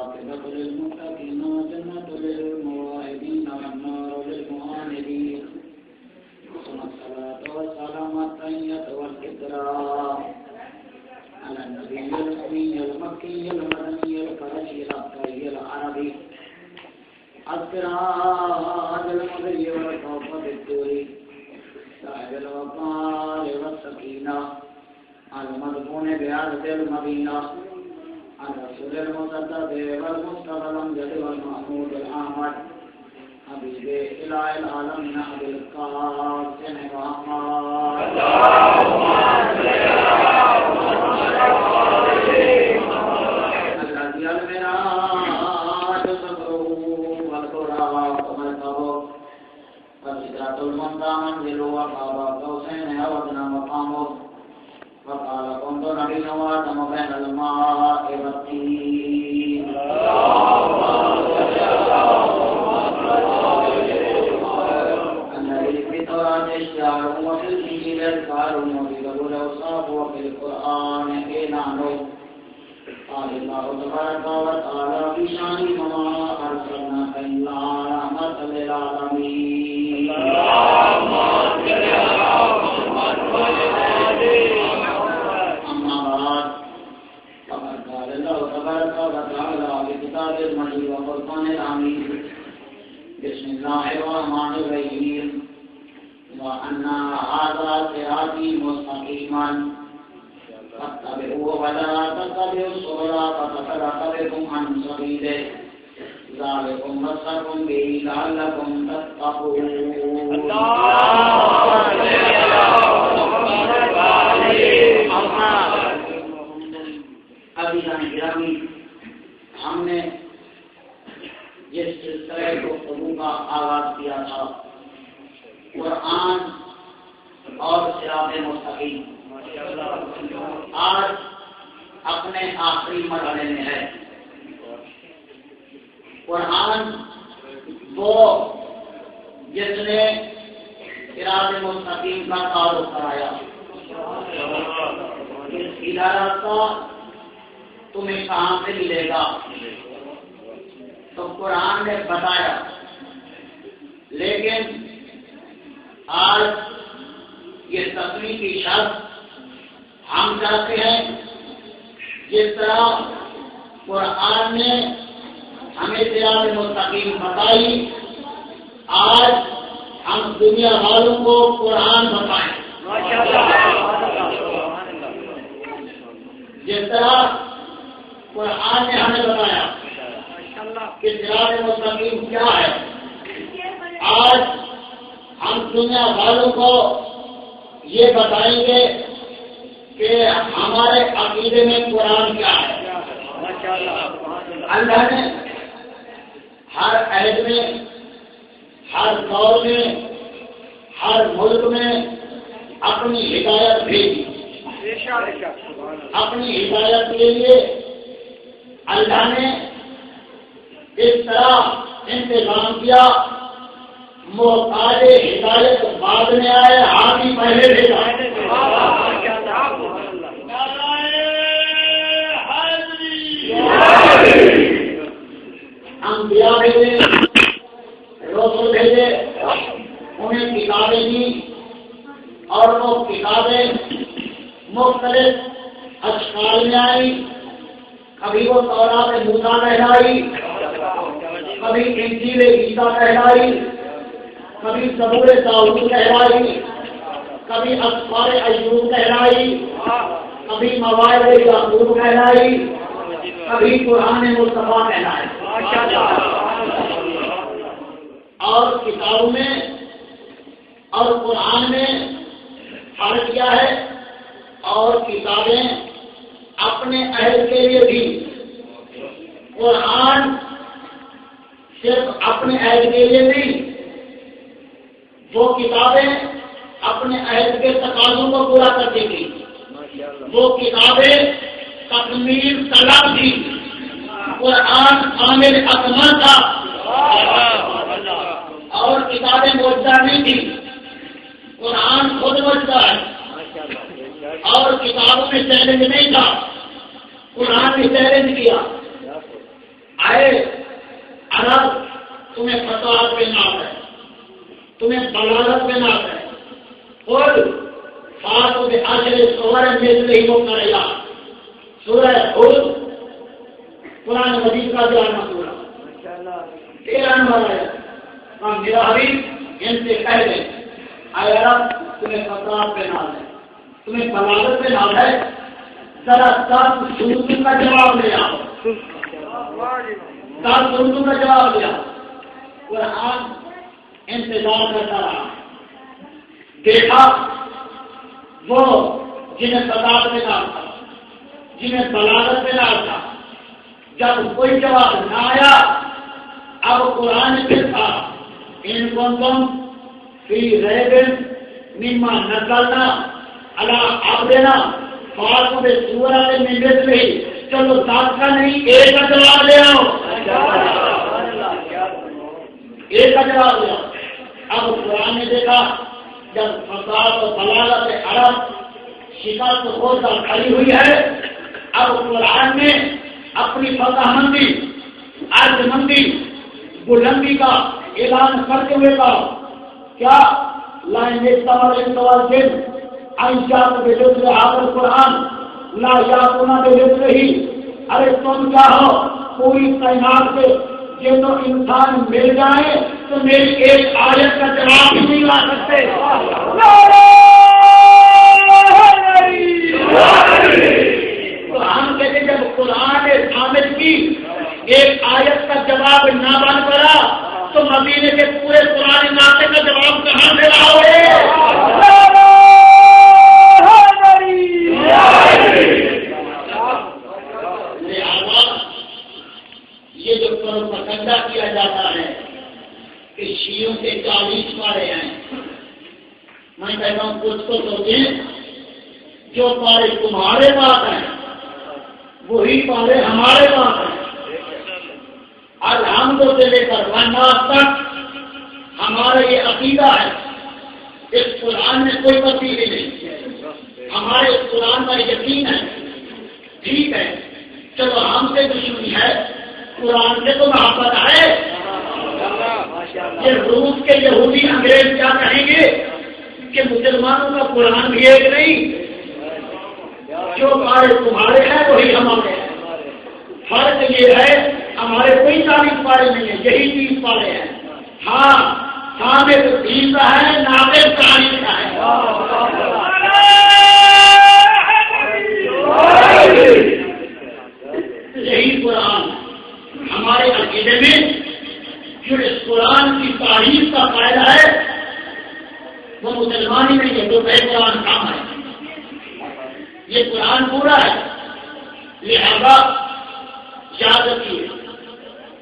والعاقبة للمتقين والجنة للموعدين والنار للمعاندين ثم الصلاة والسلام الطيب والإكرام على النبي الأمي المكي المدني القرشي العبقري العربي السراج المضي والتوفة الدوري صاحب الوقار والسكينة المدفون بعرض المدينة الرسول المصدق والمصطفى الأمجد والمحمود الأحمد حبيب إله العالمين أبي القاسم محمد الذي المراج صدره والقرآن ومركبه والسدرة المنتهى منزله وقاب قوسين أو أدنى مقامه وقال كنت نبيا وآدم بين الماء والطين الذي في التوراة الشعر وفي الإنجيل الكار وفي الزبور الأوصاف وفي القرآن إعلان قال الله تبارك وتعالى في شأن وما أرسلناك إلا رحمة للعالمين اللهم صل على محمد وعلى قال الله تبارك وتعالى في كتاب المجيد وفرقان الحميد بسم الله الرحمن الرحيم وأن هذا صراطي مستقيما فاتبعوه ولا تتبعوا السبل فتفرق بكم عن سبيله ذلكم وصاكم به لعلكم تتقون ابھی گرامی ہم نے جس سلسلے گفتگو کا آغاز کیا تھا قرآن اور صراط مستقیم آج اپنے آخری مرحلے میں ہے۔ قرآن وہ جس نے صراط مستقیم کا تعارف کرایا، سیدھا راستہ تمہیں کہاں سے ملے گا تو قرآن نے بتایا، لیکن آج یہ تصویر کی شرط ہم چاہتے ہیں جس طرح قرآن نے ہمیں صراط مستقیم بتائی، آج ہم دنیا والوں کو قرآن بتائیں۔ جس طرح قرآن نے ہمیں بتایا کہ صراط مستقیم کیا ہے، آج ہم دنیا والوں کو یہ بتائیں گے کہ ہمارے عقیدے میں قرآن کیا ہے۔ اللہ نے ہر عہد میں، ہر دور میں، ہر ملک میں اپنی ہدایت بھیجی۔ اپنی ہدایت کے لیے اللہ نے اس طرح انتظام کیا، محتاج ہدایت بعد میں آئے، حامی پہلے بھیجا۔ انبیاء بھیجے، رسول بھیجے، انہیں کتابیں دی اور وہ کتابیں مختلف اشکال میں آئی۔ کبھی وہ تورات موسیٰ کہلائی، کبھی انجیل عیسیٰ کہلائی، کبھی زبور داؤد کہلائی، کبھی اسفار ایوب کہلائی، کبھی مواعظ یعقوب کہلائی، کبھی قرآن مصطفیٰ کہلائی۔ اور کتابوں میں اور قرآن میں فرق کیا ہے؟ اور کتابیں اپنے اہل کے لیے بھی، قرآن صرف اپنے اہل کے لیے نہیں، وہ کتابیں اپنے اہل کے تقاضوں کو پورا کرتی تھی، وہ کتابیں تکمیل طلب تھی۔ قرآن عامل اکمل تھا اور کتابیں معجزہ نہیں تھی۔ قرآن خود معجزہ ہے اور کتابوں میں چیلنج نہیں تھا، قرآن نے چیلنج کیا۔ آئے عرب تمہیں فتوحات پہ ناز ہے، تمہیں بلاغت پہ ناز ہے، اور فاتو کے آخر سورہ مثل ہی وہ کرے گا سورہ حود قرآن مجید کا 11واں سورہ 13 نمبر ہے. میرا حبیب ان سے کہہ دیں آئے عرب تمہیں فتوحات پہ ناز ہے، تمہیں بلاغت پہ ناز ہے، ذرا سب سنتوں کا جواب لے آؤ، سب سنتوں کا جواب لے آؤ. قرآن انتظار کرتا رہا، دیکھا وہ جنہیں فتوحات پہ ناز تھا، جنہیں بلاغت پہ ناز تھا، جب کوئی جواب نہ آیا اب قرآن پھر تھا ان کنتم فی ریب مما نزلنا علی عبدنا فاتوا بسورۃ من مثلہ. چلو ساتھ کا نہیں ایک کا جواب لے آؤ، ایک کا جواب لے آؤ. اب قرآن نے دیکھا جب فساد و بلاغت عرب شکست خود کھڑی ہوئی ہے، اب قرآن نے اپنی فتح مندی عرض مندی بلندی کا اعلان کرتے ہوئے کہا کیا لائن استعمال جن انشاء بجزء حاضر قرآن لا یاتون بجزء ہی. ارے تم چاہو پوری کائنات سے یہ تو انسان مل جائے تو میری ایک آیت کا جواب ہی نہیں لا سکتے. تو ہم کہتے جب قرآن نے ثابت کی ایک آیت کا جواب نہ بن پڑا تو مدینے کے پورے قرآن ناطے کا جواب کہاں سے لاؤ؟ لہذا یہ جو پروپیگنڈا کیا جاتا ہے کہ شیعوں کے 40 پارے ہیں، میں کہتا ہوں کچھ تو سوچیں، جو پارے تمہارے پاس ہیں وہی پارے ہمارے پاس ہیں. الحمد سے لے کر والناس تک ہمارا یہ عقیدہ ہے، اس قرآن میں کوئی تبدیلی نہیں، ہمارے اس قرآن کا یقین ہے. ٹھیک ہے چلو ہم سے دشمنی ہے، قرآن سے تو محبت ہے. یہ روس کے یہودی انگریز کیا کہیں گے کہ مسلمانوں کا قرآن بھی ایک نہیں، جو پارے تمہارے ہیں وہی ہمارے ہیں. فرق یہ ہے ہمارے کوئی 40 پارے نہیں ہیں، یہی 30 پارے ہیں. ہاں ثابت 30 کا ہے، ناقص 40 کا ہے. یہی قرآن ہمارے عقیدے میں جو اس قرآن کی تعریف کا فائدہ ہے وہ مسلمان ہی نہیں ہے، جو بے قرآن کام ہے. یہ قرآن پورا ہے، لہذا یاد رکھیے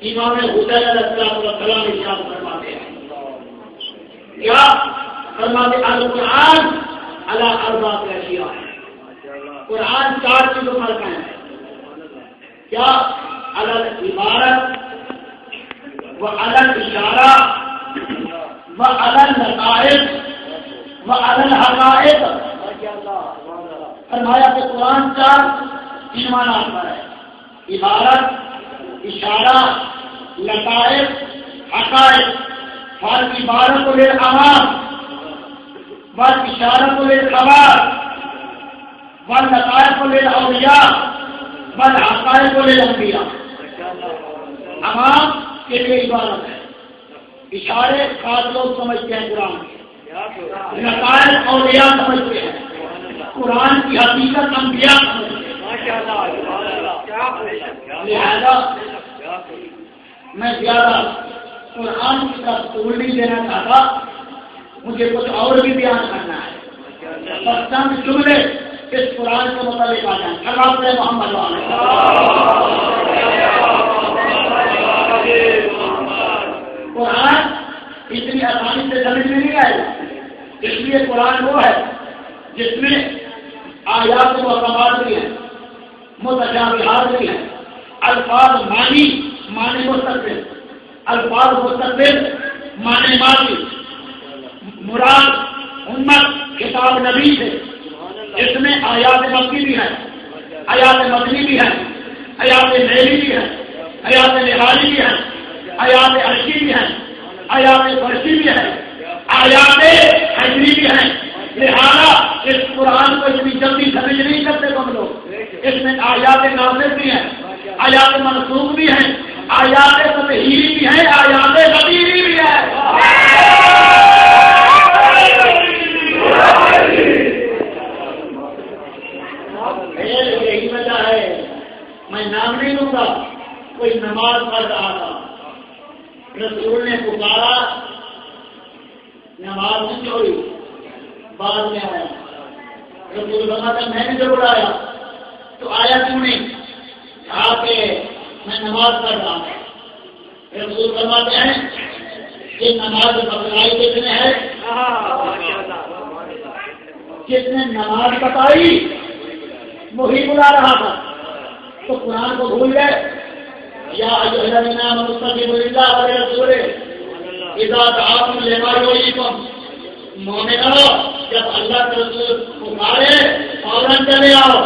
امام حسین علیہ السلام ارشاد فرماتے ہیں کیا فرماتے القرآن علی 4 اشیاء. قرآن 4 چیزوں پر قائم ہے. کیا علی العبارت وعلی الاشارہ وعلی اللطائف وعلی الحقائق. فرمایا کہ قرآن 4 عنوانات پر ہے، عبارت، اشارہ، لطائف، حقائق. فالعبارت للعوام والاشارۃ للخواص واللطائف للاولیاء والحقائق للانبیاء. عوام کے لیے عبارت ہے، اشارے خاص لوگ سمجھتے ہیں قرآن کے، لطائف اولیاء سمجھتے ہیں، قرآن کی حقیقت انبیاء سمجھتے ہیں. لہذا میں زیادہ قرآن کی طرف طول نہیں دینا چاہتا، مجھے کچھ اور بھی بیان کرنا ہے. بس چند جملے اس قرآن کے متعلق آ جائیں. خلاف محمد قرآن اتنی آسانی سے سمجھ میں نہیں آئے گا، اس لیے قرآن وہ ہے جس میں آیات و احکامات بھی ہیں، متشابہات بھی ہیں، الفاظ معنی مستقبل، الفاظ مستقبل معنی ماضی. مراد امت کتاب نبی سے، جس میں آیات مکی بھی ہیں، آیات مدنی بھی ہیں، آیات میلی بھی ہیں، آیات نحالی بھی ہیں، آیات عرشی بھی ہیں، آیات فرشی بھی ہیں، آیات حجری بھی ہیں. لہذا اس قرآن کو اتنی جلدی سمجھ نہیں سکتے تم لوگ. اس میں آیات نازل بھی ہیں، آیات منسوخ بھی ہیں، آیات تطہیری بھی ہیں، آیات غدیری بھی ہیں. یہی وجہ ہے میں نام نہیں لوں گا. کوئی نماز پڑھ رہا تھا، رسول نے پکارا، نماز نہیں چھوڑی، بعد میں آیا رسول فرماتا میں نے جو بلایا تو آیا کیوں نہیں؟ کہا کہ میں نماز پڑھ رہا ہوں. رسول فرماتے ہیں یہ نماز بتلائی کس نے ہے؟ جس نے نماز بتائی وہی بلا رہا تھا. تو قرآن کو بھول گئے. یا ایھا الذین آمنوا استجیبوا للہ وللرسول اذا دعاکم لما یحییکم. مومنو جب اللہ کے رسول پکارے فوراً چلے آؤ.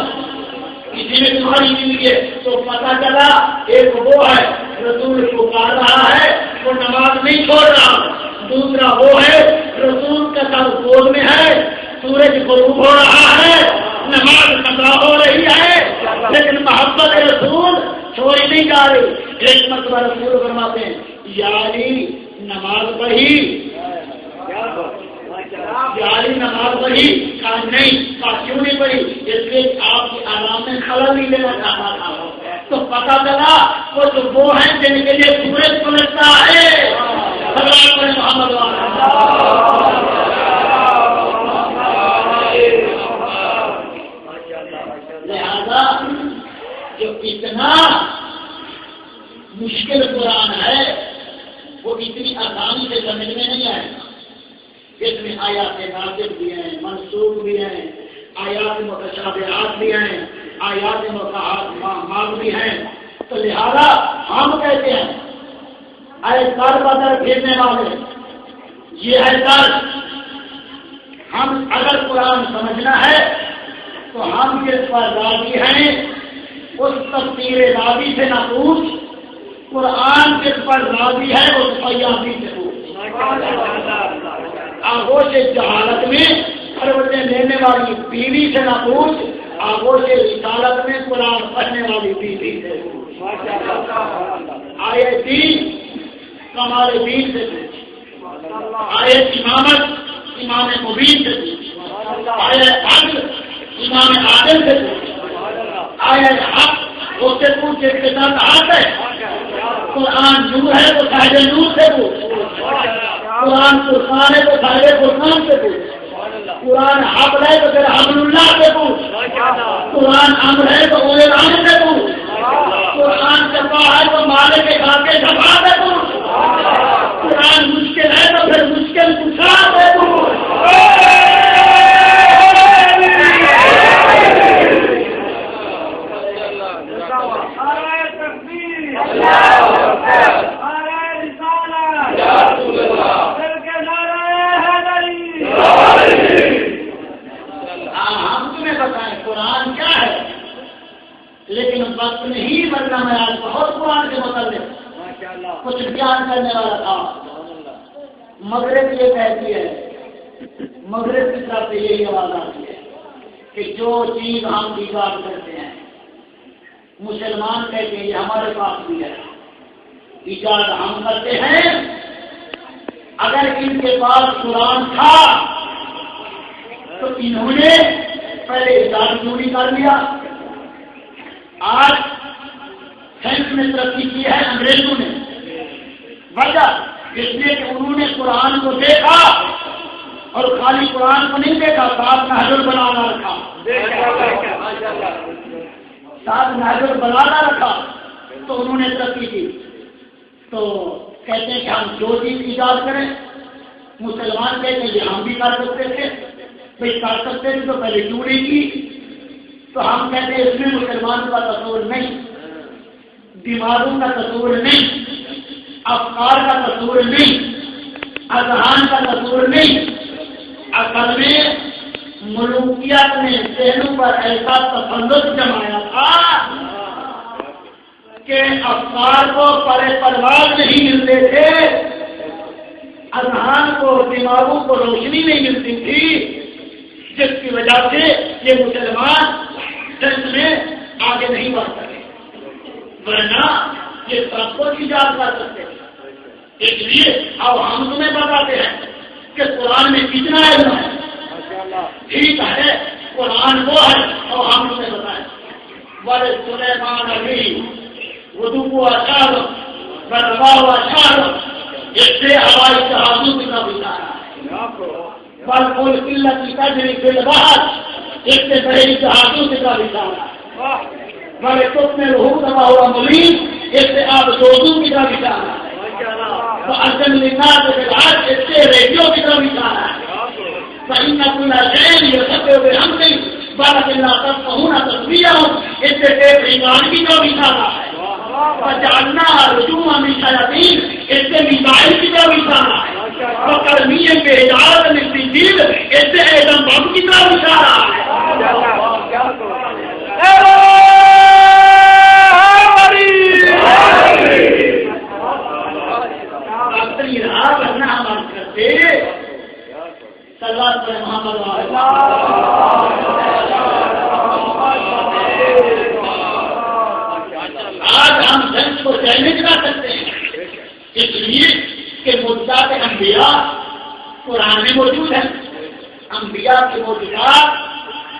کسی نے تمہاری زندگی تو پتہ چلا ایک وہ ہے رسول پکار رہا ہے وہ نماز نہیں چھوڑ رہا. دوسرا وہ ہے رسول کا سر گود میں ہے، سورج غروب ہو رہا ہے، نماز قضا ہو رہی ہے، لیکن محبت رسول چھوڑی نہیں جا رہی. ایک مرتبہ رسول فرماتے ہیں یا علی نماز پڑھی، یا علی نماز پڑھی. کہا نہیں. کہا کیوں نہیں پڑھی؟ اس لیے آپ کی آرام میں خلل نہیں لینا چاہتا تھا. تو پتا چلا وہ ہیں جن کے لیے سورج پلٹتا ہے. محمد لہذا جو اتنا مشکل قرآن ہے وہ اتنی آسانی سے سمجھ میں نہیں آئے. اس میں آیات نازل بھی ہیں، منسوخ بھی ہیں، آیات متشابہات بھی ہیں، آیات محکمات بھی ہیں. تو لہذا ہم کہتے ہیں اے در بدر پھرنے والے، یہ ہے در. ہم اگر قرآن سمجھنا ہے تو ہم جس پر راضی ہیں اس تفسیر راضی سے نہ پوچھ، قرآن جس پر راضی ہے اس فیاضی سے پوچھ. آغوش جہالت میں پروتیں لینے والی بیوی سے نہ پوچھ، آغوش رسالت میں قرآن پڑھنے والی بیوی سے پوچھ. آئے دین کمال دین سے پوچھ، آئے امامت امام مبین سے پوچھ، آئے عدل امام عادل سے پوچھ، آئے حق اس سے پوچھ جس کے ساتھ حق ہے. قرآن نور ہے تو صاحب نور سے پوچھ، قرآن فرقان ہے تو صاحب فرقان سے پوچھ، قرآن حبل ہے تو پھر حبل اللہ سے پوچھ، قرآن امر ہے تو اولے الامر سے پوچھ، قرآن شفا ہے تو مالک کے شفا سے پوچھ، قرآن مشکل ہے تو پھر مشکل کشا سے پوچھ. ہم تمہیں بتائیں قرآن کیا ہے، لیکن وقت نہیں بننا. میں آج بہت قرآن کے متعلق کچھ بیان کرنے والا تھا. مغرب یہ کہتی ہے، مغرب کی طرف سے یہی آواز آتی ہے کہ جو چیز ہم ایجاد کرتے ہیں مسلمان کہتے ہیں یہ ہمارے پاس بھی ہے، ایجاد ہم کرتے ہیں. اگر ان کے پاس قرآن تھا تو انہوں نے پہلے ایجاد کیوں نہیں کر لیا؟ آج سائنس میں ترقی کی ہے انگریزوں نے. وجہ اس لیے کہ انہوں نے قرآن کو دیکھا اور خالی قرآن کو نہیں دیکھا، ساتھ نہج البلاغہ رکھا، ساتھ نہج البلاغہ رکھا تو انہوں نے ترقی کی. تو کہتے ہیں کہ ہم جو چیز ایجاد کریں، مسلمان کہتے ہیں یہ ہم بھی کر سکتے تھے. بھائی کر سکتے تھے تو پہلے کیوں نہیں کی؟ تو ہم کہتے ہیں اس میں مسلمان کا تصور نہیں، دماغوں کا تصور نہیں، افکار کا تصور نہیں، اذہان کا تصور نہیں. اصل میں ملوکیت نے ذہنوں پر ایسا تسلط جمایا تھا کہ کہ افکار کو پرواز نہیں ملتے تھے، اذہان کو دماغوں کو روشنی نہیں ملتی تھی، جس کی وجہ سے یہ مسلمان جنگ میں آگے نہیں بڑھ سکے، ورنہ یہ سب کو ایجاد کر سکتے تھے۔ اس لیے اب ہم تمہیں بتاتے ہیں کہ قرآن میں کتنا علم ہے۔ ٹھیک ہے، قرآن وہ ہے اور ہم تمہیں بتائیں بڑے سلیمان علی وضو کو اشار بربا و اشار، اس سے ہوائی جہازوں کا بچارا ہے، بل پول قلت کی تجری فی البحر، اس سے بڑی جہازوں کا بچارا ہے، بڑے تم میں روح دبا ہوا ملیم، اس سے آپ دوزوں کی کا بچارا ہے، تو ارجن لکھا اس سے ریڈیو کی کا بچارا ہے، صحیح نہ پورا شہر یہ سب ہوئے ہم نہیں بارہ اللہ تک پہنا تصویر ہوں، اس سے ٹیپ ایمان کی کا بچارا ہے، جاننا رجوع شیاطین، اس سے میزائل کی طرح اشارہ ہے، اور کرمیم کے اجازت ملتی چیز اس سے ایڈم بم کی طرح اشارہ ہے۔ اپنی راہ بننا ہم کرتے صلوات پر محمد آج ہم جنگ کو چیلنج کر سکتے ہیں، اس لیے کہ موجودات انبیاء قرآن میں موجود ہیں، انبیاء کے موجودات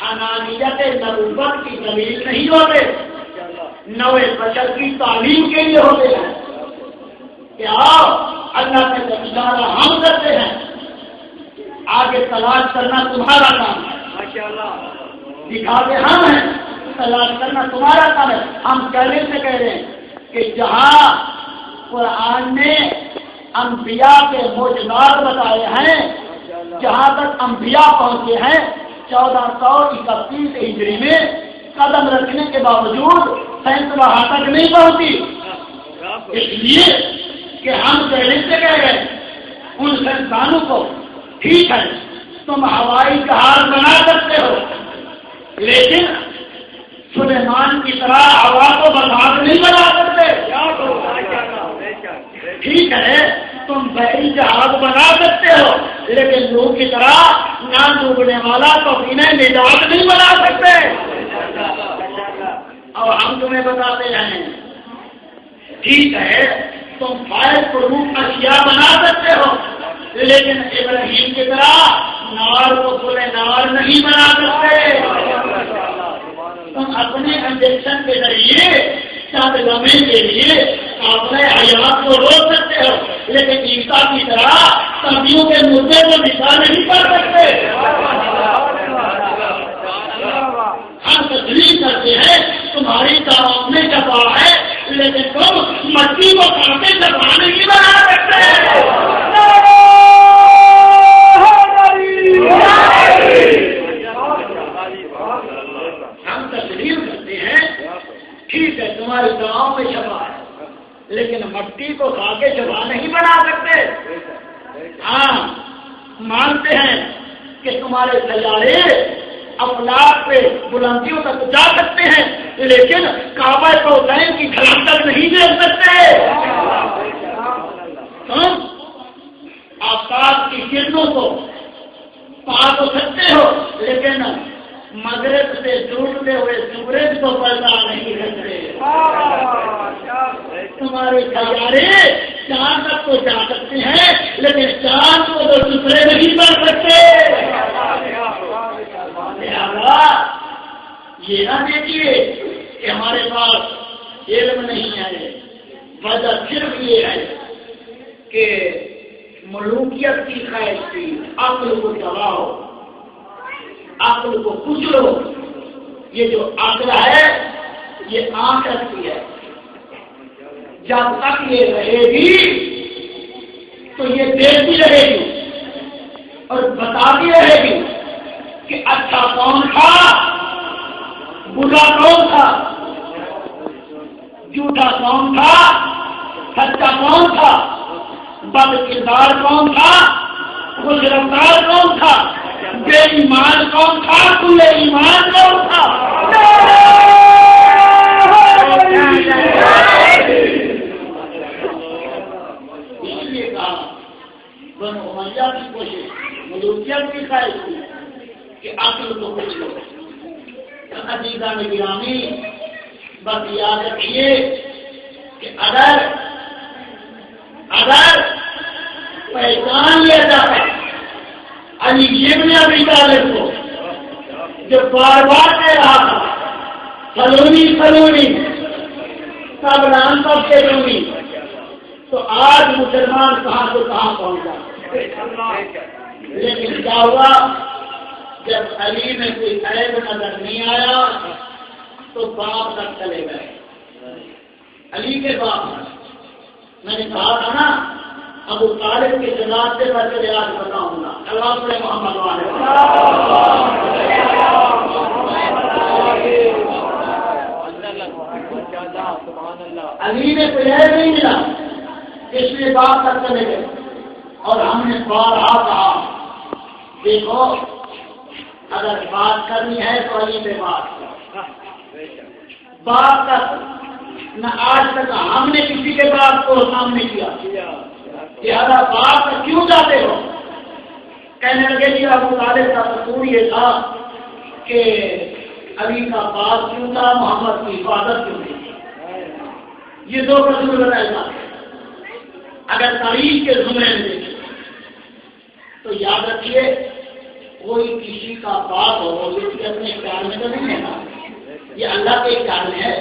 انانیت نبوت کی دلیل نہیں ہوتے، نوے بشر کی تعلیم کے لیے ہوتے ہیں کہ آؤ اللہ کے اشارہ ہم کرتے ہیں، آگے تلاش کرنا تمہارا کام ہے، دکھاتے ہم ہیں، تلاش کرنا تمہارا کام ہے۔ ہم پہلے سے کہہ رہے ہیں کہ جہاں قرآن نے انبیاء کے معجزات بتائے ہیں، جہاں تک انبیاء پہنچے ہیں 1431 ہجری میں قدم رکھنے کے باوجود سائنس وہاں تک نہیں پہنچی، اس لیے کہ ہم پہلے سے کہہ رہے ہیں ان سائنسدانوں کو ٹھیک ہے تم ہوائی جہاز بنا سکتے ہو، لیکن سلیمان کی طرح ہوا کو برباد نہیں بنا سکتے، ٹھیک ہے تم بحری جہاز بنا سکتے ہو، لیکن لوگ کی طرح نہ ڈوبنے والا تو انہیں نجات نہیں بنا سکتے۔ اور ہم تمہیں بتاتے ہیں ٹھیک ہے تم فائر پروف اشیاء بنا سکتے ہو، لیکن ابراہیم کی طرح نار کو کھلے نار نہیں بنا سکتے۔ تم اپنے انجیکشن کے ذریعے چند لمحے کے لیے اپنے حیات کو روک سکتے ہو، لیکن عیسیٰ کی طرح صدیوں کے مدعے کو دکھا نہیں کر سکتے۔ ہم تسلیم کرتے ہیں تمہاری دعوت میں شفا ہے، لیکن تم مٹی کو کھاتے شفا نہیں بنا سکتے۔ ہم تسلیم کرتے ہیں ٹھیک ہے تمہاری دعاؤں میں شفا ہے، لیکن مٹی کو کھا کے شفا نہیں بنا سکتے۔ ہاں مانتے ہیں کہ تمہارے سیارے افلاک پہ بلندیوں تک جا سکتے ہیں، لیکن کعبہ کوثین کی ڈھلان تک نہیں دیکھ سکتے۔ تم آفتاب کی کرنوں کو پا تو سکتے ہو، لیکن مغرب سے ڈوبتے ہوئے سورج کو پردہ نہیں کرتے۔ تمہارے سیارے چاند تک تو جا سکتے ہیں، لیکن چاند کو تو دوسرے نہیں کر سکتے۔ یہ نہ دیکھیے کہ ہمارے پاس علم نہیں ہے، وجہ صرف یہ ہے کہ ملوکیت کی خواہش تھی، عقل کو دباؤ، عقل کو کچلو۔ یہ جو عقل ہے یہ آخرت کی ہے، جب تک یہ رہے گی تو یہ دیکھتی رہے گی اور بتاتی رہے گی کہ اچھا کون تھا، برا کون تھا، جھوٹا کون تھا، سچا کون تھا، بد کردار کون تھا، خوش رفتار کون تھا، بے ایمان کون تھا، کھلے ایمان کون تھا۔ عزیزان گرامی بس یاد رکھیے کہ اگر پہچان لیا جاتا علی ابن ابی طالب کو جو بار بار کہہ رہا تھا سلونی سب نام سب کے لونی، تو آج مسلمان کہاں سے کہاں پہنچ جاتے۔ لیکن کیا ہوا، جب علی میں کوئی عیب نظر نہیں آیا تو باپ تک چلے گئے، علی کے باپ۔ میں نے کہا تھا نا ابو طالب کے جناب سے میں چلے آج بتاؤں گا۔ اللہ سے محمد والے علی نے کوئی عیب نہیں ملا، اس لیے باپ تک چلے گئے۔ اور ہم نے بارہا کہا دیکھو اگر بات کرنی ہے تو علی پہ بات کرو، بات تک نہ آج تک ہم نے کسی کے بات کو سامنے کیا، لہذا بات تک کیوں جاتے ہو؟ کہنے لگے جی ابو طالب کا قصور یہ تھا کہ علی کا باپ کیوں تھا، محمد کی حفاظت کیوں تھی، یہ دو قصور بتائے جاتے ہیں۔ اگر تاریخ کے زمرے میں دیکھیں تو یاد رکھیے کوئی کسی کا باپ ہو یہ اپنے اختیار میں تو نہیں ہے نا، یہ اللہ کے اختیار میں ہے،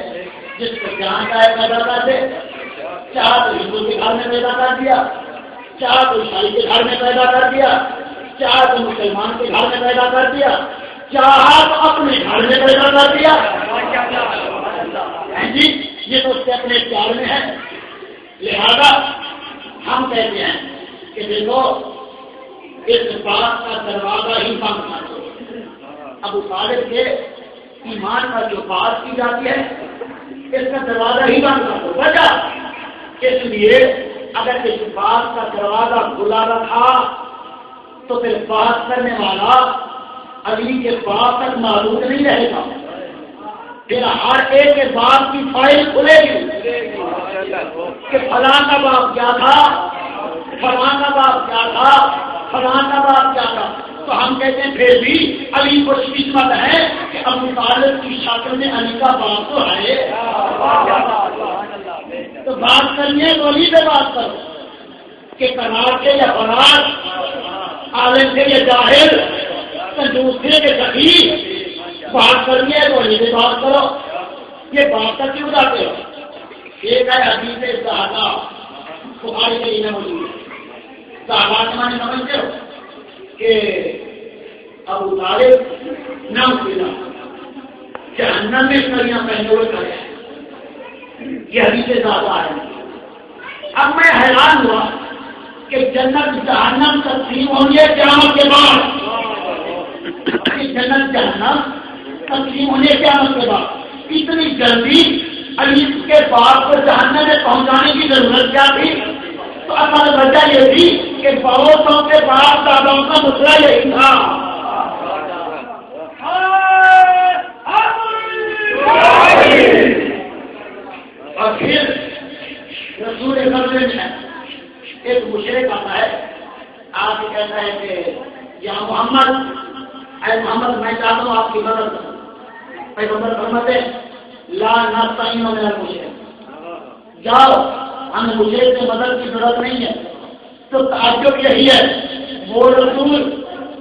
جس کو جہاں چاہے پیدا کر دے، چاہ تو ہندو کے گھر میں پیدا کر دیا، چاہ تو عیسائی کے گھر میں پیدا کر دیا، چاہ تو مسلمان کے گھر میں پیدا کر دیا، چاہ تو اپنے گھر میں پیدا کر دیا جی، یہ تو اس کے اپنے اختیار میں ہے۔ لہذا ہم کہتے ہیں کہ دیکھو اس بات کا دروازہ ہی بند کر دو۔ ابو طالب کے ایمان پر جو بات کی جاتی ہے اس کا دروازہ ہی بند کر دو۔ وجہ اس لیے اگر اس بات کا دروازہ کھلا رکھا تو پھر بات کرنے والا علی کے باپ تک معلوم نہیں رہے گا، پھر ہر ایک کے باپ کی فائل کھلے گی کہ فلاں کا باپ کیا تھا، فلاں کا باپ کیا تھا، فلاں کا باپ کیا تھا۔ تو ہم کہتے ہیں پھر بھی علی کو قسمت ہے کہ ابو طالب کی شکل میں علی کا باپ تو ہے، تو بات کرنی ہے تو علی سے بات کرو کہ کنار کے یا فراز، عالم سے یا جاہل، کنجوس سے یا سخی، بات کرنی ہے تو علی سے بات کرو۔ یہ بات تک کیوں جاتے ہو؟ ایک ہے حدیث صحابہ بخاری کے لیے موجود ہے، صحابہ مانے سمجھتے ہو کہ ابو طالب نام پیدا جہنم میں کڑیاں پہنے ہوئے کھڑے ہیں، یہ حدیث صحابہ ہے۔ اب میں حیران ہوا کہ جنت جہنم تقسیم ہوں گے قیامت کے بعد، جنت جہنم تقسیم ہونے قیامت کے بعد، اتنی جلدی علی کے باپ کو جہنم میں پہنچانے کی ضرورت کیا تھی؟ تو اصل وجہ یہ تھی کہ بہتوں کے باپ داداؤں کا مسئلہ یہی تھا۔ اور پھر رسول اکرم میں ایک مشرک آتا ہے، آپ کہتا ہے کہ یا محمد، اے محمد میں چاہتا ہوں آپ کی مدد، پیغمبر فرماتے لا نستعین من المشرک، جاؤ ہمیں مشرک سے مدد کی ضرورت نہیں ہے۔ تو تعجب یہی ہے وہ رسول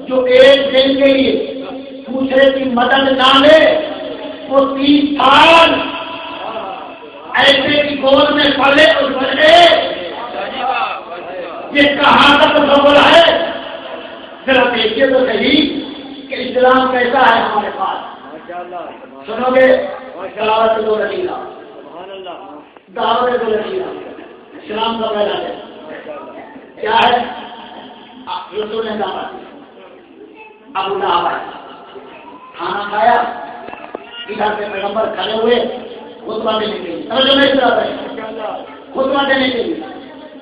جو ایک دن کے لیے مشرک کی مدد نہ لے وہ 30 سال ایسے کی گود میں پلے اور بڑھے، یہ کہاں کا تصور ہے؟ ذرا دیکھیے تو صحیح کہ اسلام کیسا ہے ہمارے پاس۔ سنو گے دعوت دو رضیلہ، دعوت دو رضیلہ اسلام کا پہلا ہے کیا ہے؟ رسول نے دعوت، ابو دعوت کھانا کھایا، ادھر سے پیغمبر کھڑے ہوئے خطبہ دینے کے لیے، توجہ نہیں کرا رہے، خطبہ دینے کے لیے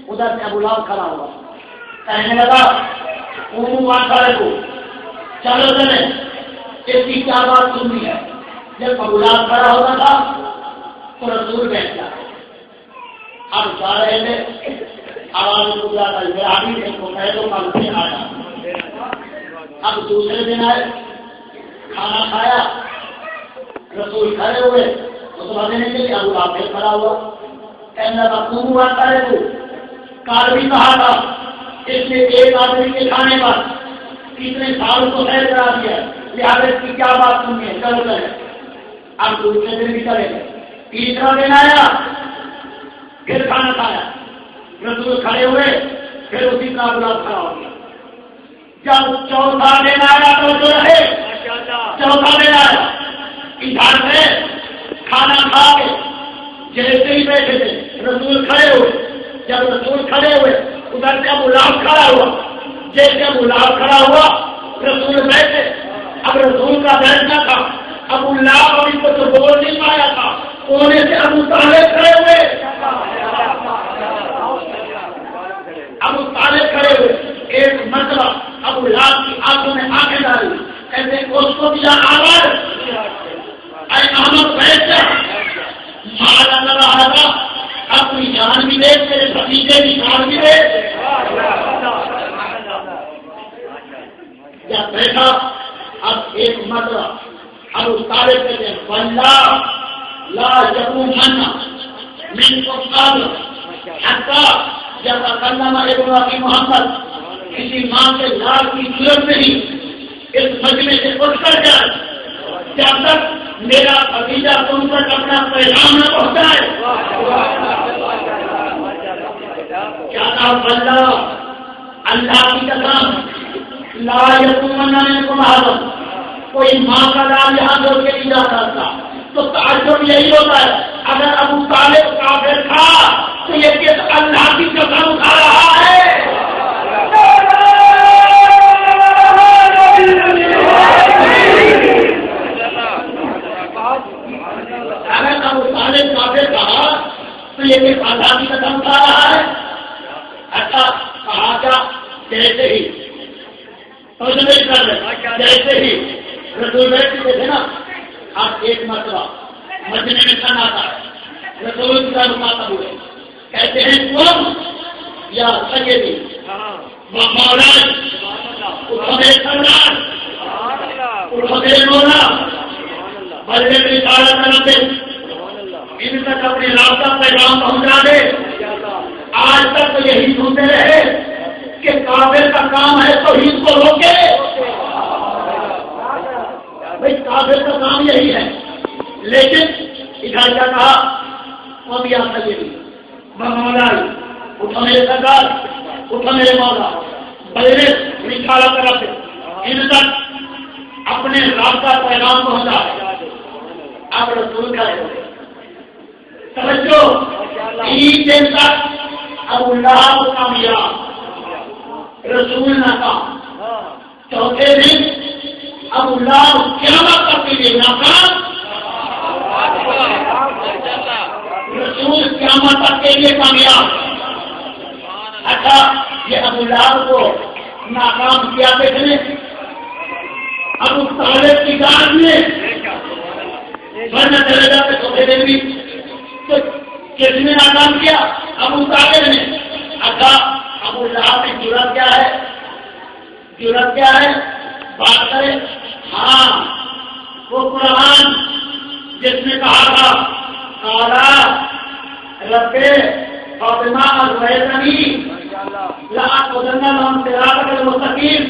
ادھر سے ابو لہب کھڑا ہوا، کہنے لگا کو چلو چلے، اس کی کیا بات سننی ہے؟ جب ابو لہب کھڑا ہوتا تھا تو رسول بیٹھ گیا، اب جا رہے تھے آواز کو کہہ دو کل سے آیا۔ اب دوسرے دن آئے، کھانا کھایا، رسول کھڑے ہوئے خطبہ دینے کے لیے، ابو لہب پھر کھڑا ہوا، کہنے لگا تم ہوا کرے تو کال بھی کہا تھا اس نے ایک آدمی کے کھانے پر کتنے سال کو خیر کرا دیا، لہٰذا اس کی کیا بات سنی ہے، چلو چلے۔ اب دوسرے دن بھی چلے گئے، تیسرا دن آیا، پھر کھانا کھایا، رسول کھڑے ہوئے، پھر اسی کا ابو لہب کھڑا ہو گیا۔ جب چوتھا دن آیا تو جو رہے، چوتھا دن آیا، ادھر سے کھانا کھا کے جیسے ہی بیٹھے تھے رسول کھڑے ہوئے، جب رسول کھڑے ہوئے ادھر سے ابو لہب کھڑا ہوا، جیسے ابو لہب کھڑا ہوا رسول بیٹھے، اب رسول کا بیٹھنا تھا، ابو لہب ابھی کو تو بول نہیں پایا تھا، کونے سے ابو طالب کھڑے ہوئے، ابو طالب کھڑے ہوئے، ایک مرتبہ ابو لہب کی آنکھوں میں آنکھیں ڈالی، کہتے اس کو دیا آواز، اے احمد بیٹھ جا، مارا نہ رہا تھا، اپنی جان بھی دے، تیرے بھتیجے کی جان بھی دے۔ جب بیٹھا اب ایک مرتبہ ابو طالب کہتے ہیں واللہ لا یقومن منکم قبل حتی یتکلم ابن اخی محمد، کسی ماں کے لال کی ضرورت نہیں اس مجمع سے اٹھ کر جائے جب تک میرا بھتیجا تم تک اپنا پیغام نہ پہنچائے۔ کیا کہا اللہ، اللہ کی قسم لا یقومن منکم احد، کوئی ماں کا نام یہاں چھوڑ کے نہیں جا سکتا، تو تعجب یہی ہوتا ہے اگر ابو طالب کافر تھا تو یہ کس اللہ کی قسم کھا رہا ہے؟ اگر ابو طالب کافر کہا تو یہ کس اللہ کی قسم کھا رہا ہے؟ ایسا کہا کیا جیسے ہی جیسے ہی رسول بیٹھ چکے تھے نا، آج ایک مرتبہ مجمع میں کھانا آتا ہے، رسول کا مخاطب ہوئے، کہتے ہیں تم یا سیدی و مولانا، اٹھو میرے سردار، اٹھو میرے مولا، بلے میں اشارہ کرنا دے، ان تک اپنے رابطہ پیغام پہنچا دے۔ آج تک تو یہی سنتے رہے کہ کافر کا کام ہے توحید کو روکے، بھائی کافر کا کام یہی ہے، لیکن ادھر کیا کہا قوم یا سیدی و مولانا، اٹھو میرے سردار، اٹھو میرے مولا، بلے اشارہ کرنا دے، ان تک اپنے رابطہ پیغام پہنچا دے۔ اب رسول کا توجہ، 3 دن تک ابو لہب کامیاب، رسول ناکام، چوتھے دن ابو لہب قیامت تک کے لیے ناکام، رسول قیامت تک کے لیے کامیاب۔ اچھا یہ ابو لہب کو ناکام کیا دیکھنے ابو طالب کی جان میں ورنہ چلے جاتے چوتھے دن بھی، تو کس نے ناکام کیا؟ ابو طالب نے۔ اچھا ابو لہب کی جرأت کیا ہے؟ جرأت کیا ہے؟ بات کرے، ہاں وہ قرآن جس نے کہا تھا قالا رب فاطمہ اغویتنی لأقعدن لهم صراطک المستقیم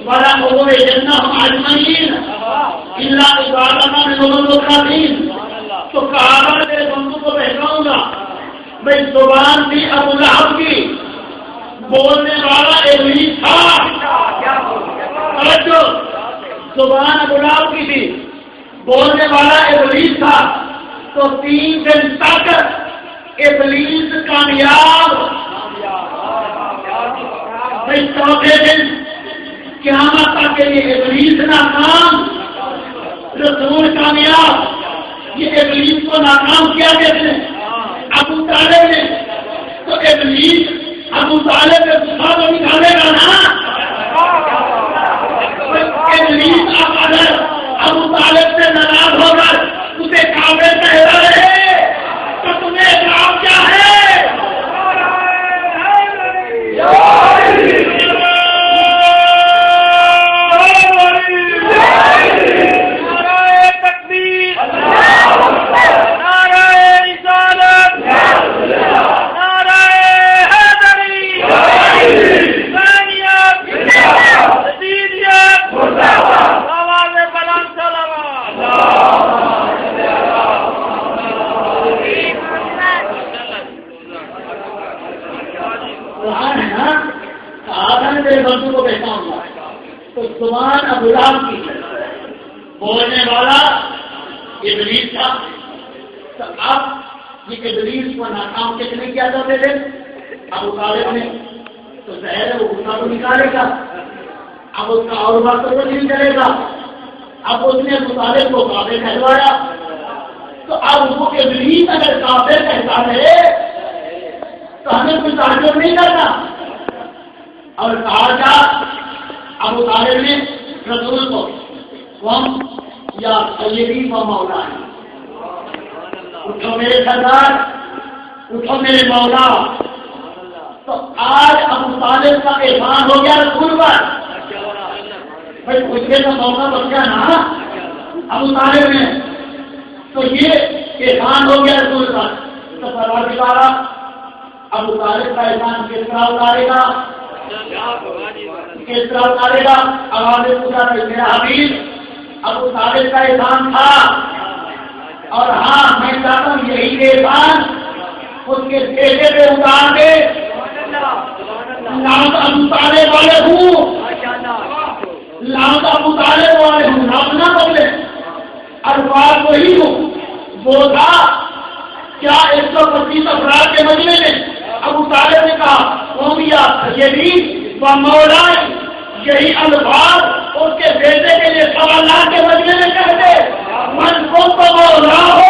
ولأغوینہم اجمعین الا عبادک منہم المخلصین۔ تو کہا میں تیرے بندوں کو بہکاؤں گا، بھائی زبان تھی ابو لہب کی، بولنے والا ابلیس تھا، توجہ، زبان ابو لہب کی تھی، بولنے والا ابلیس تھا، تو 3 دن تک ابلیس کامیاب، بھائی چوتھے دن قیامت تک کے لیے ابلیس ناکام، رسول کامیاب۔ یہ ابلیس کو ناکام کیا کہتے ہیں ابو طالب نے، تو ابلیس ابو طالب کے غصہ کو نکالے گا نا، ابلیس اب اگر ابو طالب سے ناراض ہو کر اسے کافر کہہ رہے تو تمہیں جواب کیا ہے؟ تکبیر غلام کی، بولنے والا ابلیس تھا۔ تو اب یہ ابلیس کو ناکام کس نے کیا کرتے تھے؟ ابو طالب نے۔ تو ظاہر ہے وہ غصہ تو نکالے گا، اب اس کا اور بات تو نہیں چلے گا۔ اب اس نے ابو طالب کو کافر کہلوایا، تو اب وہ ابلیس اگر کافر کہتا ہے تو ہمیں کوئی تعجب نہیں کرنا۔ اور کہا کیا ابو طالب نے رسول کو، قوم یا سیدی و مولا، اٹھو میرے سردار، اٹھو میرے مولا۔ تو آج ابو طالب کا احسان ہو گیا رسول پر، بھائی پوچھے تو موقع بچ گیا نا ابو طالب میں، تو یہ احسان ہو گیا رسول پر۔ تو پروردگار ابو طالب کا احسان کس طرح اتارے گا؟ کس طرح اتارے گا؟ آواز پوچھا میرا حبیب ابو طالب کا احسان تھا، اور ہاں میں چاہتا ہوں یہی احسان اس کے بیٹے پہ اتار دے۔ لعنت ابو طالب والے ہوں، لعنت ابو طالب والے ہوں، نام نہ بدلے، الفاظ وہی ہوں۔ وہ تھا کیا 125 افراد کے مجمع میں ابو طالب نے کہا قومیہ سیدی و مولائی، یہی الفاظ اس کے بیٹے کے لیے 1.25 لاکھ کے مجمع میں کہتے من کو مولا ہو۔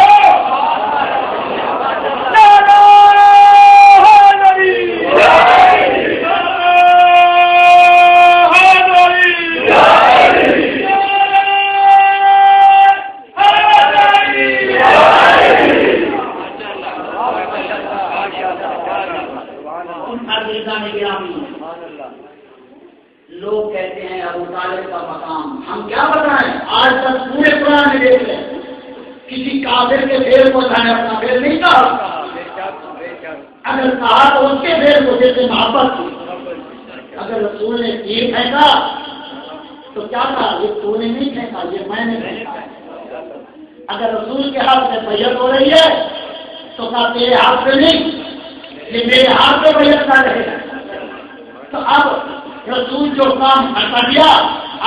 لوگ کہتے ہیں ابو طالب کا مقام، ہم کیا بتائیں؟ آج تک پورے قرآن میں دیکھ لیں کسی کافر کے دیر کو جانے اپنا دیر نہیں کہا، اگر کہا تو اس کے دیر کو جیسے محبت کی۔ اگر رسول نے تیر پھینکا تو کیا کہا؟ یہ تو نے نہیں پھینکا، یہ میں نے پھینکا۔ اگر رسول کے ہاتھ میں بیعت ہو رہی ہے تو کہا تیرے ہاتھ سے نہیں، یہ میرے ہاتھ میں بیعت نہ رہے گا۔ تو اب رسول جو کام کرتا دیا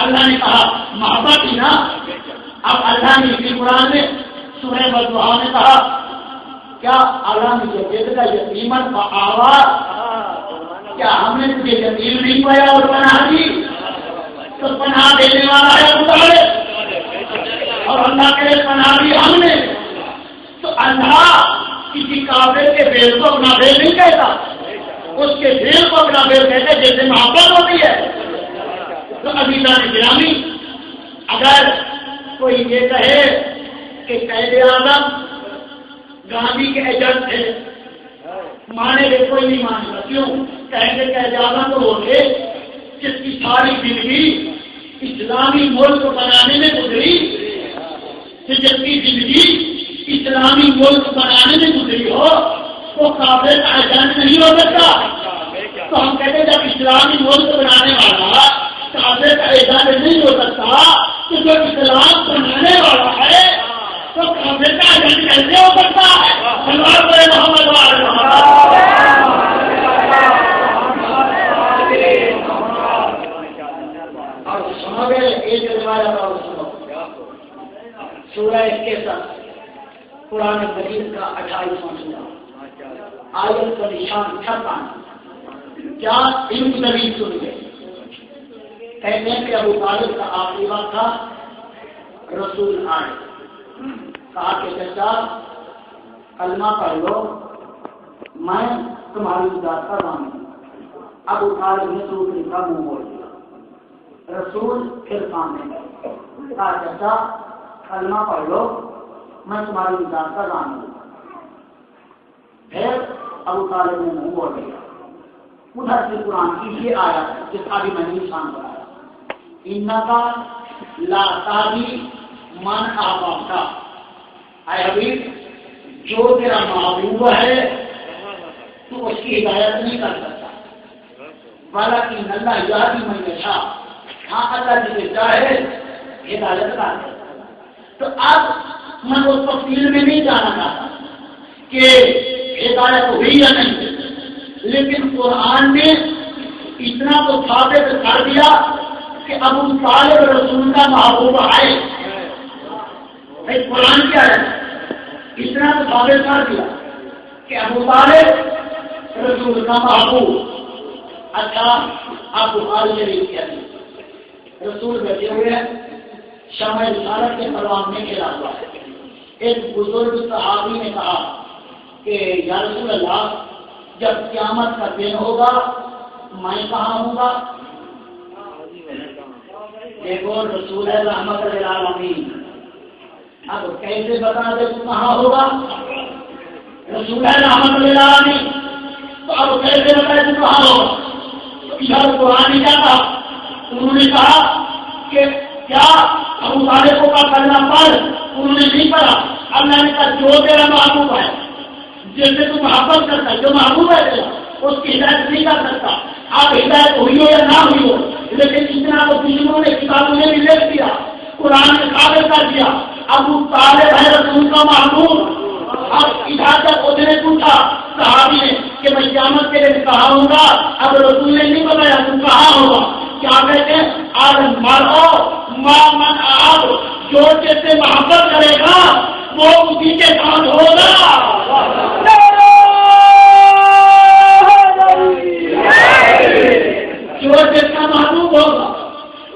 اللہ نے کہا محبت ہی نا۔ اب اللہ نے اسی قرآن میں سورہ بدوحا میں کہا کیا اللہ نے جو دے گا یتیمن آواز، کیا ہم نے تجھے یتیم نہیں پایا اور پناہ دی؟ تو پناہ دینے والا ہے ابو طالب، اور اللہ کے پناہ دی ہم نے۔ تو اللہ کسی کافر کے بیل کو اپنا بیل نہیں کہتا، اس کے دل کو اپنا بیل کہتے جیسے محبت ہوتی ہے۔ تو عزیزان گرامی، اگر کوئی یہ کہے کہ قائد اعظم گاندھی کے ایجنٹ تھے، مانے گے کوئی نہیں مانے گا۔ کیوں؟ کہیں گے قائد اعظم تو وہ تھے جس کی ساری زندگی اسلامی ملک بنانے میں گزری، جس کی زندگی اسلامی ملک بنانے میں گزری ہو وہ کافر کا ایجنٹ نہیں ہو سکتا۔ تو ہم کہتے ہیں جب اسلامی ملک بنانے والا کافر کا ایجنٹ نہیں ہو سکتا تو جو اسلام بنانے والا ہے تو کافر کا ایجنٹ کیسے ہو سکتا ہے؟ محمد اور سنو گے ایک روایت اور سنو، سورہ 61 قرآن مجید کا 28واں سورہ، آیت کا نشان 56۔ کیا علم نبی سن گئے؟ کہتے ہیں کہ ابو طالب کا آخری وقت تھا، رسول آئے، کہا کہ چچا کلمہ پڑھ لو میں تمہاری ذات کا نام ہوں۔ ابو طالب نے دوسری کا منہ موڑ دیا، رسول پھر سامنے گئے، کہا چچا کلمہ پڑھ لو میں تمہاری ذات کا نام ہوں۔ پھر ابو طالب نے منہ موڑ دیا۔ ادھر سے قرآن کی یہ آیا جس کا بھی میں نے نشان بنایا، انکا لا تہدی من احببت، اے حبیب جو تیرا محبوب ہے تو اس کی ہدایت نہیں کر سکتا، ولکن اللہ یہدی من یشاء، ہاں اللہ جسے چاہے ہدایت کر دے۔ تو اب میں اس تفصیل میں نہیں جانا چاہتا کہ ہدایت ہوئی یا نہیں، لیکن قرآن نے اتنا تو ثابت کر دیا کہ ابو طالب رسول کا محبوب ہے. قرآن کیا ہے؟ اتنا تو ثابت کر دیا کہ ابو طالب رسول کا محبوب. اچھا آپ بخاری شریف کیا ہے؟ رسول بیٹھے ہوئے ہیں شمع رسالت کے پروان میں کھلا ہوا ہے. ایک بزرگ صحابی نے کہا کہ یا رسول اللہ جب قیامت کا دن ہوگا میں کہاں ہوں گا؟ دیکھو رسول رحمت للعالمین اب کیسے بتا دے تو کہاں ہوگا؟ رسول رحمت للعالمین تو اب کیسے بتائے تو کہاں ہوگا؟ ادھر قرآن کیا تھا؟ انہوں نے کہا کہ کیا ابو طالب کو کا کرنا پڑھ؟ انہوں نے نہیں پڑھا. اللہ نے کہا جو تیرا محبوب ہے جس سے تو محبت کرتا ہے جو محبوب ہے تیرا اس کی ہدایت نہیں کر سکتا. آپ ہدایت ہوئی ہو یا نہ ہوئی ہو لیکن اتنا تو دشمنوں نے کتابوں نے بھی لکھ دیا قرآن نے ثابت کر دیا ابو طالب ہے رسول کا محبوب. اب اجازت اس نے پوچھا صحابی نے کہ میں قیامت کے دن کہاں ہوں گا؟ اب رسول نے نہیں بتایا تم کہاں ہوگا. کیا کہتے ہیں؟ آج مرو ماں من آپ جو جیسے محبت کرے گا وہ اسی کے ساتھ ہوگا. جو جس کا محبوب ہوگا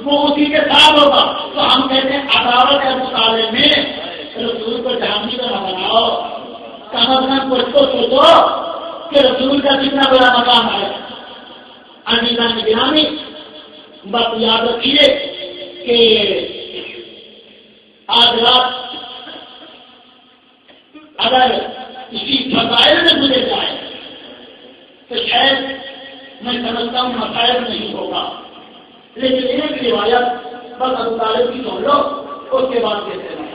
وہ اسی کے ساتھ ہوگا. تو ہم کہتے ہیں عداوت ہے مطالعے میں رسول کو جہانی کا نہ بناؤ. کم از کم کچھ تو سوچو کہ رسول کا کتنا بڑا مقام ہے. عزیزان گرامی بات یاد رکھیے کہ آج رات اگر کسی مسائل میں گزر جائے تو شاید میں سمجھتا ہوں مسائل نہیں ہوگا. لیکن ایک روایت بس ابو طالب کی سن لو اس کے بعد کہتے ہیں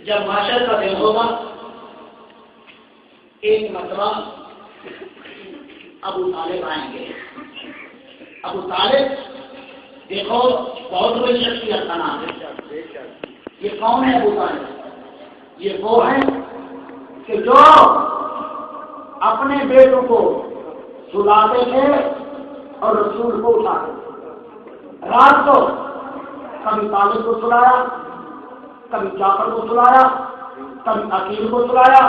جب معاشر کا دن ہوگا ایک مرتبہ ابو طالب آئیں گے. ابو طالب دیکھو بہت بڑی شخصیت کا نام ہے. یہ کون ہے ابو طالب؟ یہ وہ ہیں کہ جو اپنے بیٹوں کو سلاتے تھے اور رسول کو اٹھاتے تھے. رات کو کبھی طالب کو سلایا کبھی جعفر کو سلایا کبھی عقیل کو سلایا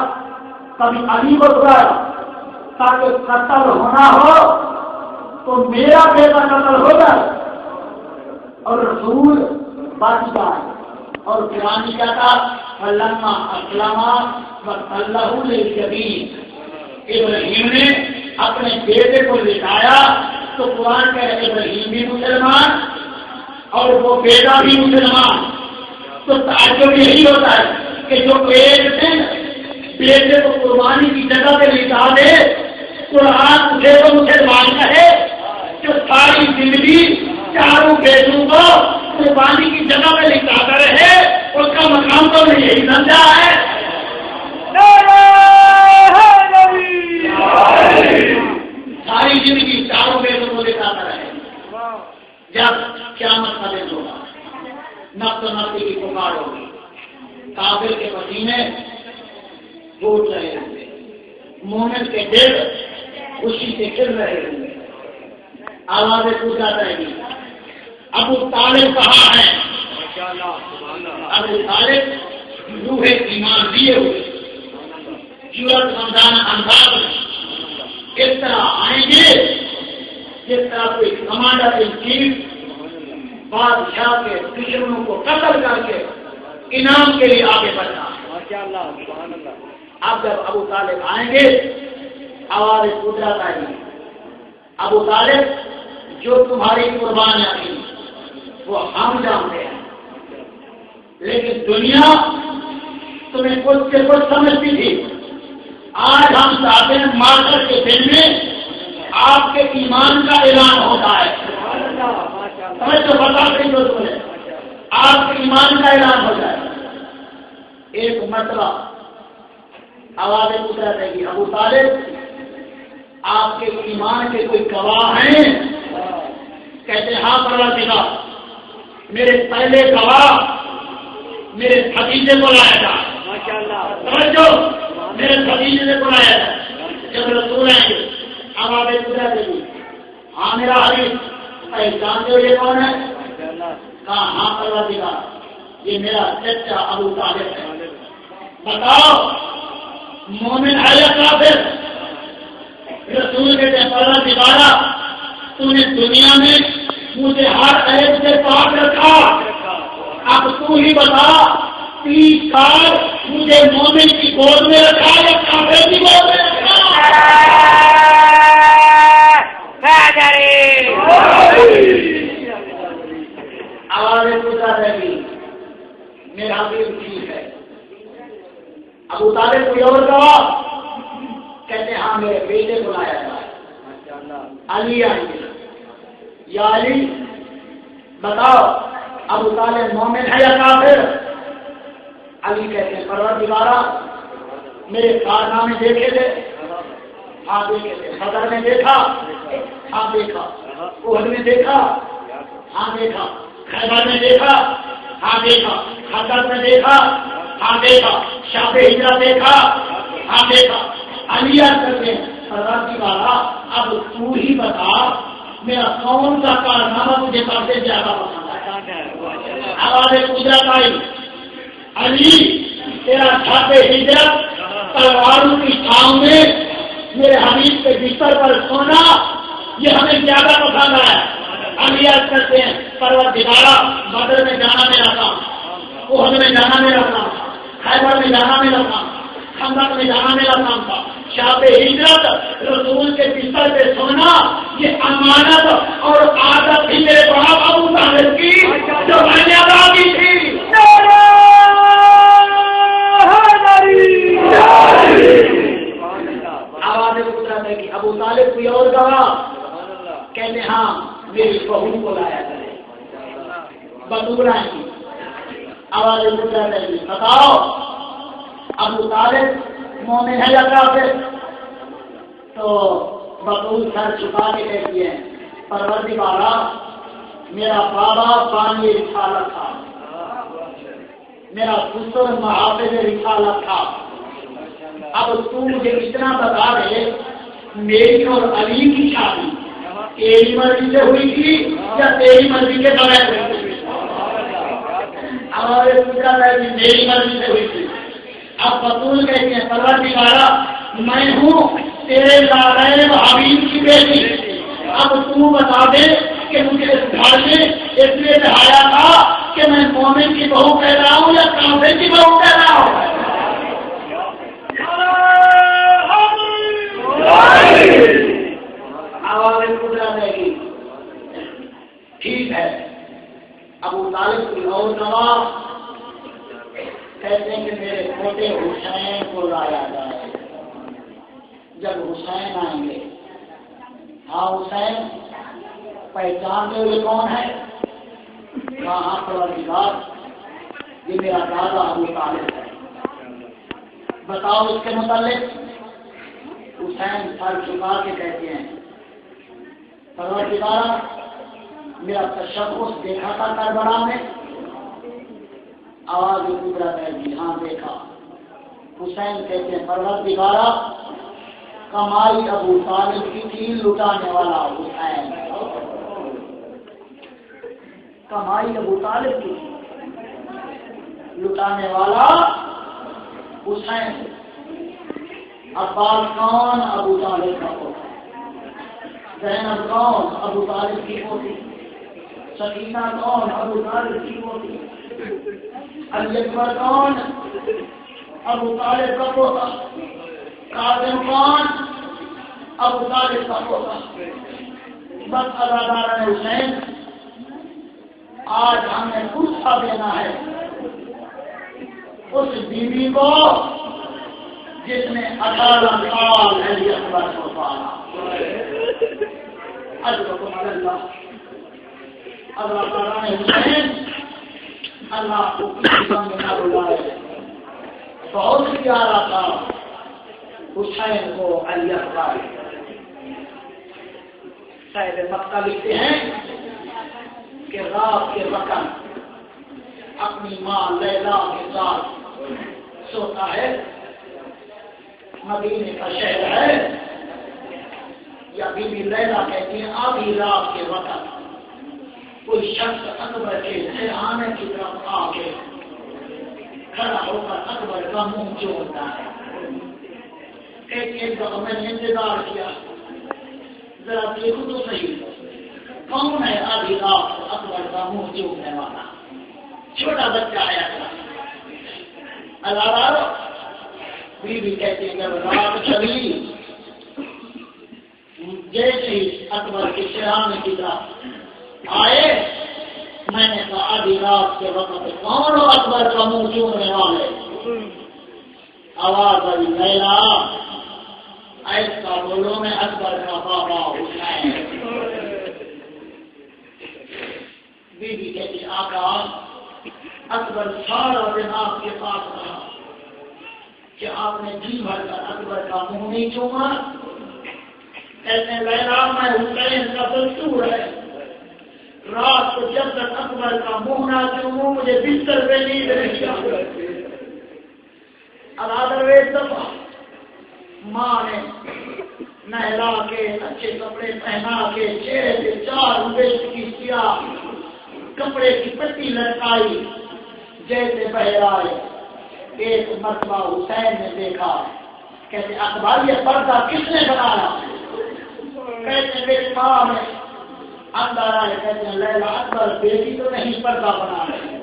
کبھی علی کو سلایا تاکہ قتل ہونا ہو تو میرا بیٹا قتل ہو جائے اور رسول بچ جائے. اور قرآن کیا تھا؟ فلما اسلم وتلہ للجبین. ابراہیم نے اپنے بیٹے کو لٹایا تو قرآن کہہ رہے ابراہیم بھی مسلمان اور وہ بیٹا بھی مسلمان. تو تعجب یہی ہوتا ہے کہ جو ایک دن بیٹے کو قربانی کی جگہ پہ لٹا دے قرآن مجھے تو مسلمان کہے جو ساری زندگی چاروں بیٹوں کو قربانی کی جگہ پہ لٹاتا رہے اس کا مقام تو میں یہی سمجھا ہے. ساری زندگی چاروں بیٹوں کو لٹاتا رہے. جب قیامت کا دن ہوگا نفس نفسی کی پکار ہوگی. کافر کے پسینے ٹوٹ رہے ہوں گے مومن کے دل خوشی سے کھل رہے ہوں گے. آوازیں پوچھا جائے گی ابو طالب کہاں ہے؟ ابو طالب روح ایمان دیے ہوئے جرأت سمجھان انداز اس طرح آئیں گے جس طرح کوئی کمانڈر ان چیف بادشاہ کے دشمنوں کو قتل کر کے انعام کے لیے آگے بڑھنا. اب جب ابو طالب آئیں گے آواز قدرت آئے گی ابو طالب جو تمہاری قربانیاں تھیں وہ ہم جانتے ہیں لیکن دنیا تمہیں کچھ سے کچھ سمجھتی تھی. آج ہم چاہتے ہیں مارکر کے دن میں آپ کے ایمان کا اعلان ہوتا ہے. سمجھ تو بتا رہی جو تمہیں آپ کے ایمان کا اعلان ہو جائے. ایک مرتبہ آوازیں پوچھا رہے گی ابو طالب آپ کے ایمان کے کوئی گواہ ہیں؟ کہتے ہاں پروردگار میرے پہلے گواہ میرے بھتیجے کو لایا تھا. سمجھو میرے بھتیجے نے بلایا تھا. جب رسول آئیں گے آوازیں پوچھا رہے گی ہاں میرا حبیب پہچانتے ہو یہ کون ہے؟ کہا ہاں پروردگار یہ میرا چچا ابو طالب ہے. بتاؤ مومن ہے یا کافر؟ رسول کہتے ہیں پروردگار تو نے دنیا میں مجھے ہر عیب سے پاک رکھا، اب تو ہی بتا 30 سال مجھے مومن کی گود میں رکھا یا کافر کی گود میں رکھا؟ آوازیں پوچھا رہی میرا دل ٹھیک ہے. ابو طالب کوئی اور گواہ کہتے ہیں ہاں میرے بیٹے کو لایا جائے. علی آئیے یا علی بتاؤ ابو طالب مومن ہے یا کافر؟ علی کہتے ہیں پروردگارا میرے کارنامے دیکھے تھے؟ ہاں دیکھے تھے. بدر میں دیکھا؟ ہاں دیکھا. احد میں دیکھا؟ ہاں دیکھا. خیبر میں دیکھا؟ ہاں دیکھا. خندق میں دیکھا؟ ہاں دیکھا. شاہ ہجرت دیکھا؟ ہاں دیکھا. علی کرتے ہیں پروردگارا اب تو ہی بتا میرا کون سا کارنامہ مجھے سب سے زیادہ پسند ہے؟ آواز قدرت آئی علی تیرا شاہ ہجرت تلواروں کی چھاؤں میں میرے حبیب کے بستر پر سونا یہ ہمیں زیادہ پسند ہے. علی عرض کرتے ہیں پروردگارا بدر میں جانا میرا کام، احد میں جانا میرا کام، خیبر میں جانا میرا کام، خندق میں جانا میرا کام تھا. شاہ ہجرت رسول کے بستر پہ سونا یہ امانت اور عادت تھی میرے باپ ابو طالب کی جو میں نے ادا کی تھی. آواز قدرت ہے کہ ابو طالب کوئی اور گواہ کہتے ہاں میری بہو کو لایا کرے بطور کی. آواز قدرت ہے کہ بتاؤ ابو طالب مومن ہے یا کافر؟ تو بطور سر چھپا کے کہتی ہے پروردگارا میرا بابا بانی رسالت تھا، میرا سسر محافظ رسالت تھا. اب تو مجھے اتنا بتا دے میری اور علی کی شادی تیری مرضی سے ہوئی تھی یا تیری مرضی کے بغیر ہوئی تھی؟ ہمارے پوچھا ہے کہ میری مرضی سے ہوئی تھی. اب بطول کہتے ہیں پروردگارا میں ہوں تیرے لالین حبیب کی بیٹی، اب تو بتا دے کہ مجھے اس گھر میں اس لیے بٹھایا تھا کہ میں مومن کی بہو پیدا ہوں یا کافر کی بہو پیدا ہوں؟ آواز قدرت ہے کہ ٹھیک ہے. ابو طالب کی اور گواہ کہتے ہیں کہ میرے چھوٹے حسین کو لایا جائے. جب حسین آئیں گے ہاں حسین پہچانتے ہوئے کون ہے؟ کہاں پروردگار یہ میرا دادا ابو طالب ہے. بتاؤ اس کے متعلق. حسین سر جھکا کے کہتے ہیں پروردگار میرا تشخص دیکھا تھا کربلا میں؟ آواز قدرت ہے جی ہاں دیکھا. حسین کہتے ہیں پروردگار کمائی ابو طالب کی تھی لٹانے والا حسین. کمائی ابو طالب کی لٹانے والا حسین. عباس کون؟ ابو طالب کا پوتا. زینب کون؟ ابو طالب کی پوتی. سکینہ کون؟ ابو طالب کی پوتی. علی اکبر کون؟ ابو طالب کا پوتا. قاسم کون؟ ابو طالب کا پوتا. بس ادادار حسین آج ہمیں غصہ دینا ہے اس بیوی کو جس نے 18 سال علی اکبر کو پالا. اللہ تعالیٰ نے حسین اللہ کو کسی میں نہ بلائے. بہت پیارا تھا حسین کو علی اکبر. صاحب مکہ لکھتے ہیں کہ رات کے وقت اپنی ماں لیلا کے ساتھ سوتا ہے. مدینے کا شہر ہے یا بی بی لیلا کہتی ہیں آدھی رات کے وقت کوئی شخص اکبر کے سرحانے کی طرف آ کے کھڑا ہو کر اکبر کا منہ جوڑتا ہے. ایک دفعہ میں نے انتظار کیا، ذرا دیکھو تو صحیح کون ہے آدھی رات اکبر کا منہ جوڑنے والا. چھوٹا بچہ آیا تھا. اللہ بیوی کہتے ہیں جب رات چلی جیسے ہی اکبر کے سرحانے کی طرف آئے، میں نے کہا آدھی رات کے وقت کون ہو اکبر کا منہ چومنے والے؟ آواز آئی لیلا ایسا بولو میں اکبر کا بابا حسین. بیوی کہتی آقا اکبر سارا دن آپ کے پاس رہا کہ آپ نے جی بھر کر اکبر کا منہ نہیں چوما. کہتے ہیں لیلا میں حسین کا دستور ہے رات کو جب تک اکبر کا منہ نہ چوموں مجھے بستر پہ نیند نہیں آتی. ادرویز دفعہ ماں نے نہلا کے اچھے کپڑے پہنا کے چہرے پہ 4 روپے کی سیاہ کپڑے کی پٹی لٹکائی جیسے بہرائے. ایک مرتبہ حسین نے دیکھا، کہتے اکبر یہ پردہ کس نے بنایا؟ کہتے میری ماں نے اندر آئے. کہتے ہیں لیلا اکبر بیٹی تو نہیں پردہ بنا رہی،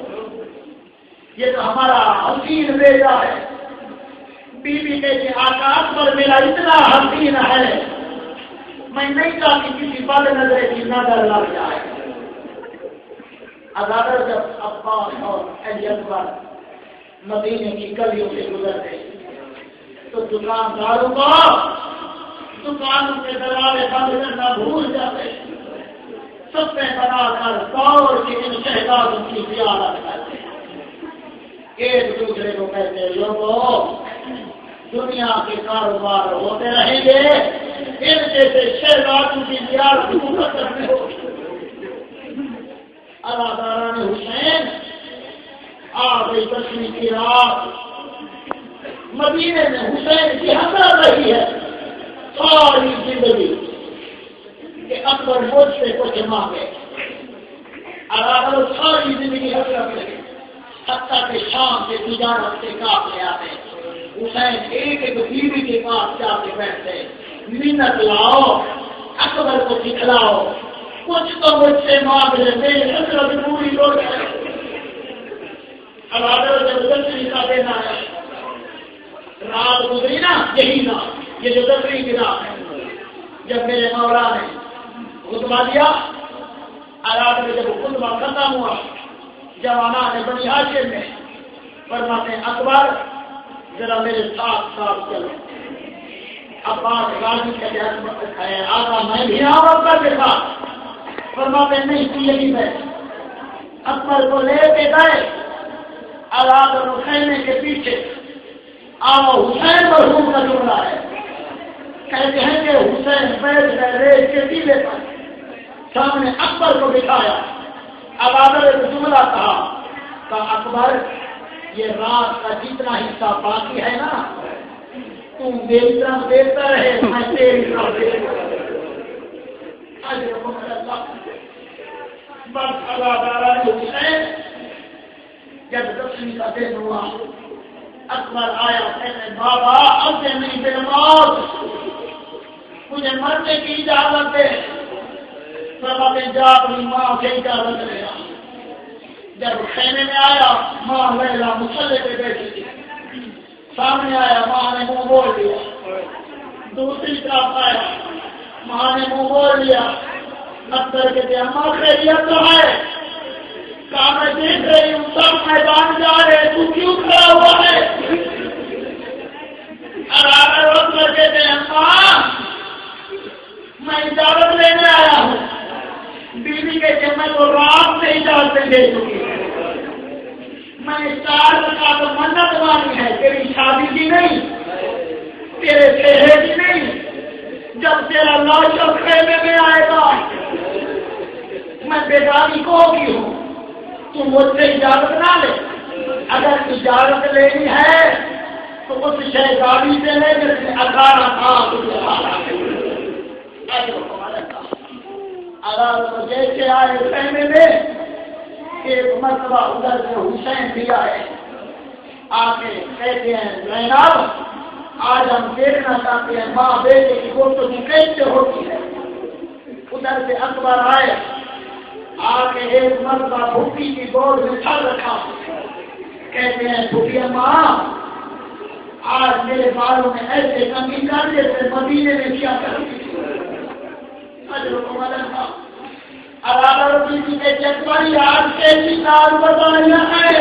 یہ تو ہمارا حسین بیٹا ہے. بیوی کہتے آقا اکبر میرا اتنا حسین ہے میں نہیں چاہتی کسی بد نظر کی نظر لگ جائے. عدالت جب عباس اور علی اکبر مدینے کی گلیوں سے گزرتے تو دکانداروں کو دکانوں کے دروازے بند کرنا بھول جاتے. سب پہ بنا کر دور کے ان شہزادوں کی زیارت کرتے. ایک دوسرے کو کہتے لوگوں دنیا کے کاروبار ہوتے رہیں گے، ان جیسے شہزادوں کی زیارت مقدر میں ہوگی. اداران حسین آ گئی 10ویں کی رات. مدینے میں حسین کی حسرت رہی ہے ساری زندگی کہ اکبر مجھ سے کچھ مانگے. ساری زندگی حسرت رہی حتیٰ کہ شام کے تجارت سے کاپ لے آتے. حسین ایک ایک بیوی کے پاس جا کے بیٹھتے، منت لاؤ اکبر کو دکھلاؤ کچھ تو مجھ سے مانگ لے میری حسرت پوری لوٹ جائے. اب آدر جب 10ویں کا دن آیا رات گزری نا، یہی رات یہ جو 10ویں کی رات ہے جب میرے مولا نے خطبہ دیا. رات میں جب خطبہ ختم ہوا جوانان بنی ہاشم میں فرماتے ہیں اکبر ذرا میرے ساتھ چلو. عباس غازی کا آقا میں بھی آؤں اکبر کے ساتھ. فرماتے ہیں نہیں تو یہی بیٹھ. اکبر کو لے کے گئے اور خیمے کے پیچھے آؤ حسین مرحوم کا جملہ ہے. کہتے ہیں کہ حسین بیٹھ گئے ریت کے ٹیلے پر سامنے اکبر کو بٹھایا. اب آدر نے جملہ کہا اکبر یہ رات کا جتنا حصہ باقی ہے نا تم میری طرف دیکھتا رہے میں تیری طرف دیکھتا رہے. بس ادارہ حسین جب 10ویں کا دن ہوا اکبر آیا کہنے بابا اب سے نہیں دے موت مجھے مرنے کی اجازت دے. سب جا اپنی ماں سے اجازت لے. جب خیمے میں آیا ماں لیلا مسلح پہ بیٹھی تھی. سامنے آیا ماں نے منہ بول لیا. دوسری طرف آیا ماں نے منہ بول لیا. اکبر کہتے اماں خیریت تو ہے؟ کہا میں دیکھ رہی ہوں سب میدان جا رہے تو کیوں کھڑا ہوا ہے؟ اکبر کہتے اماں میں اجازت لینے آیا ہوں. بیوی کہتے میں تو رات سے اجازت دے چکی میں 4 رکعت تو منت مانی ہے تیری شادی کی نہیں تیرے چہرے کی نہیں. جب تیرا لاش خیمے میں آئے گا میں بیگانی کو ہوگی ہوں تو مجھ سے اجازت نہ لے. اگر اجازت لینی ہے تو اس شہزادی سے لے جس نے 18 سال اگر جیسے آئے خیمے میں ایک مرتبہ ادھر سے حسین بھی آئے آ کے کہتے ہیں زینب آج ہم دیکھنا چاہتے ہیں ماں بیٹے کی گفتگو کیسے ہوتی ہے. ادھر سے اکبر آئے آ کے ایک مرتبہ بھوکی کی گود میں سر رکھا. کہتے ہیں بھوکیا ماں آج میرے بالوں میں ایسے کمی کر دیتے مدینے میں کیا کرتی اکبری آج کیسی کار بتایا ہے.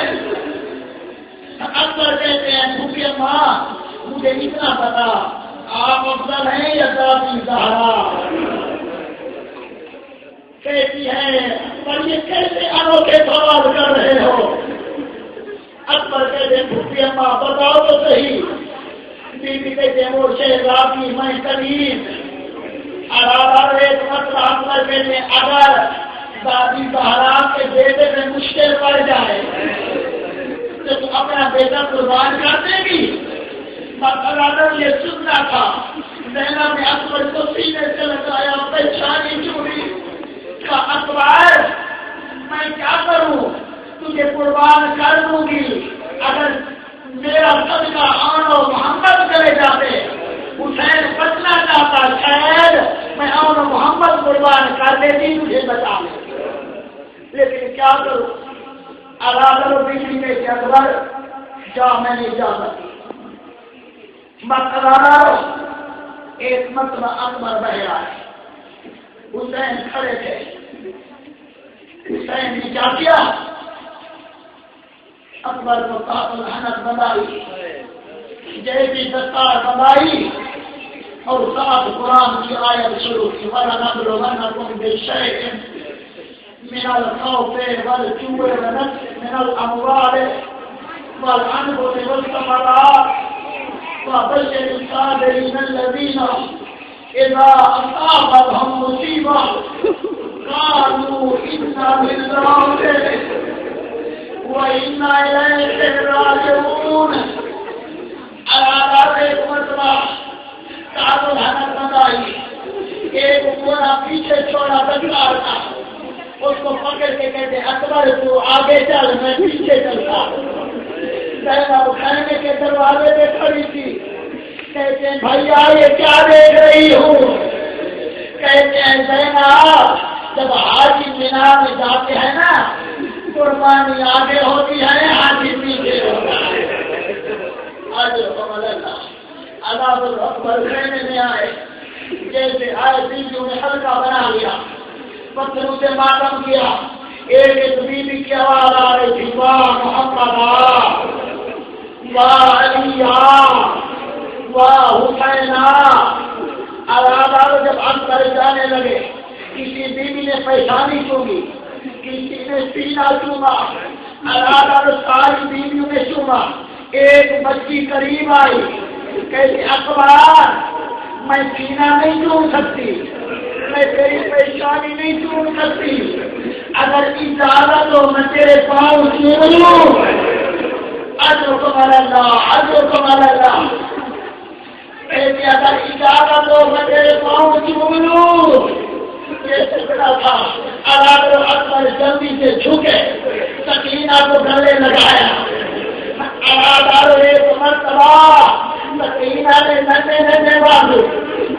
اکبر کہتے ہیں بھوکیا ماں مجھے اتنا پتا آپ افضل ہیں یا دادی زہرا. کہتی ہے پر یہ کیسے انوکھے سوال کر رہے ہو. اکبر کہتے ہیں بھوکیا ماں بتاؤ تو صحیح. بیوی کہتے ہیں وہ شہزادی میں کریم. ایک مسئلہ اکبر کہتے ہیں اگر دادی زہرا کے بیٹے میں مشکل پڑ جائے تو تم اپنا بیٹا قربان کر دے گی. مطلب یہ سننا تھا. زینب نے اکبر کو سینے سے لگایا پریشانی چوری کا اکبر میں کیا کروں تجھے قربان کر دوں گی. اگر میرا صدقہ آن و محمد چلے جاتے حسین بچنا چاہتا شاید میں آن و محمد قربان کر دیتی تجھے بچا لے. لیکن کیا کروں کرو بجلی میں کہ اکبر جا میں نہیں جا سکتی. ایک مرتبہ اکبر بہ رہا ہے. حسین کھڑے تھے. حسین نے کیا کیا اکبر کو قاتل حنت بنائی جیسی دستار بنائی اور ساتھ قرآن کی آیت شروع کی وَلَنَبْلُوَنَّكُمْ بِشَيْءٍ مِنَ الْخَوْفِ وَالْجُوعِ وَنَقْصٍ مِنَ الْأَمْوَالِ وَالْأَنْفُسِ وَالثَّمَرَاتِ وَبَشِّرِ الصَّابِرِينَ الَّذِينَ إِذَا أَصَابَتْهُم مُّصِيبَةٌ قَالُوا إِنَّا لِلَّهِ وَإِنَّا إِلَيْهِ رَاجِعُونَ. ایک مرتبہ قاتل حنت بنائی. ایک گھوڑا پیچھے چھوڑا دستار تھا. اس کو پکڑ کے کہتے اکبر تو آگے چل میں پیچھے چلتا. زینب خیمے کے دروازے پہ کھڑی تھی. کہتے ہیں بھیا یہ کیا دیکھ رہی ہوں. کہتے ہیں زینب جب حاجی مینا میں جاتے ہیں نا قربانی آگے ہوتی ہے حاجی پیچھے ہوتا ہے. عذاب اکبر خیمے میں آئے. جیسے آئے بیویوں نے ہلکا بنا لیا پتھروں سے ماتم کیا. ایک بیوی کی آواز آ رہی تھی واہ محمد واہ علی واہ حسین. جب اکبر جانے لگے کسی بیوی نے پیشانی چومی کسی نے سینہ چوما. ساری بیویوں نے چوما. ایک بچی قریب آئی. کہتے اکبر میں سینہ نہیں چوم سکتی میں تیری پریشانی نہیں چوم سکتی. اگر اجازت ہو میں تیرے پاؤں چوم لوں. اجرکم اللہ اجرکم اللہ. کہتے اگر اجازت ہو میں تیرے پاؤں چوم لوں. یہ سکڑا تھا. اکبر جلدی سے جھکے سکینہ کو گلے لگایا. ایک مرتبہ سکینہ نے ننے ننے بازو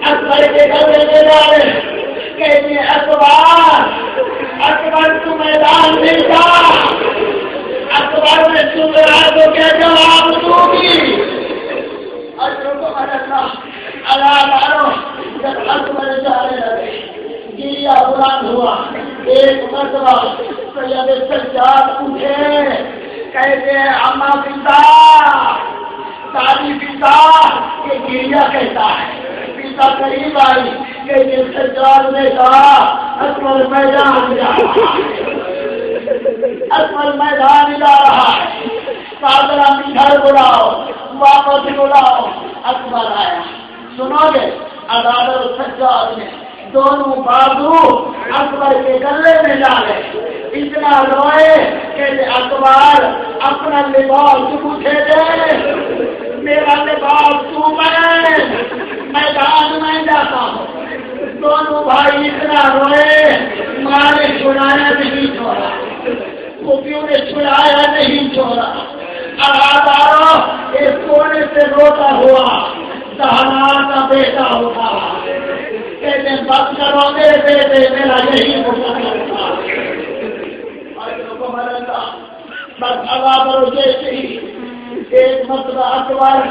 اکبر کے گلے لے ڈالے. کہتے اکبر تو میدان میں جا. اکبر نے سن رہا تو کیا جواب دوں گی. جب اکبر جانے لگے گریا بلند ہوا. ایک مرتبہ سید سجاد اٹھے. کہتے ہیں اما پتا دادی پتا یہ گریا کہتا ہے. پتا قریب آئی. کہتے سجاد نے کہا اکبر میدان جا رہا ہے. اکبر میدان جا رہا ہے. سادرہ گھر بلاؤ واپس بلاؤ. اکبر آیا. سنو گے عدالت سجاد نے دونوں بازو اکبر کے گلے میں ڈالے. اتنا روئے کہ اکبر اپنا لباس اٹھے دے میرا لباس تو بنے میدان میں جاتا ہوں. دونوں بھائی اتنا روئے، ماں نے چھڑایا نہیں چھوڑا، پھوپھیوں نے چھڑایا نہیں چھوڑا، ارادارو اس کونے سے روتا ہوا دہنا کا بیٹا ہوتا، کہتے ہیں بس کرو میرے بیٹے، میرا یہی مقصد تھا۔ بس عذاب اور جیسے ہی ایک مرتبہ اکبر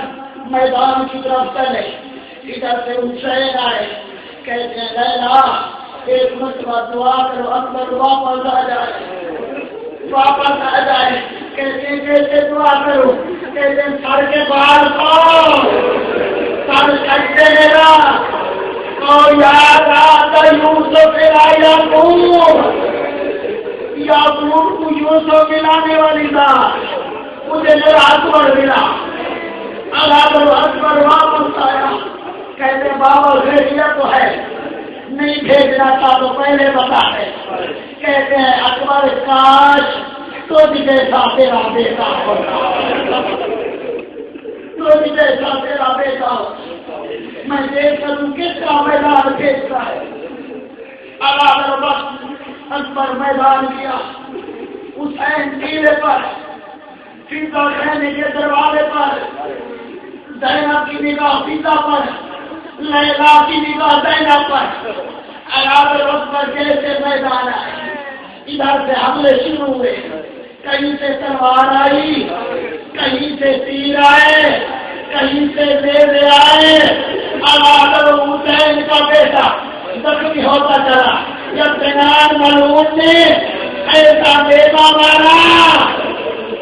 میدان کی طرف چلے، ادھر سے حسین آئے، کہتے ہیں لیلا ایک مرتبہ دعا کرو اکبر واپس آ جائے، واپس آ جائے۔ کہتے ہیں کیسے دعا کرو؟ کہتے ہیں سر کے بال کو سر کٹے میرا اور یاد آتا یوسف یعقوب کو یوسف ملانے والی بات مجھے میرا اکبر ملا۔ اکبر واپس آیا، کہتے بابا بھیجنا تو ہے، نہیں بھیجنا تھا تو پہلے بتا ہے۔ کہتے ہیں اکبر کاش تجھ جیسا تیرا بیٹا ہوتا، تجھ جیسا تیرا بیٹا ہوتا، میں دیکھ کروں کس کا میدان بھیجتا ہے۔ اکبر میدان کیا، حسین ٹیلے پر، فضا خیمے کے دروازے پر، زینب کی نگاہ فضا پر، لیلا کی نگاہ زینب پر۔ اکبر جیسے میدان آئے، ادھر سے حملے شروع ہوئے، کہیں سے تلوار آئی، کہیں سے تیر آئے، کہیں سے نیزے آئے۔ حسین کا بیٹا زخمی ہوتا چلا، جب سنان ملعون نے ایسا بیٹا مارا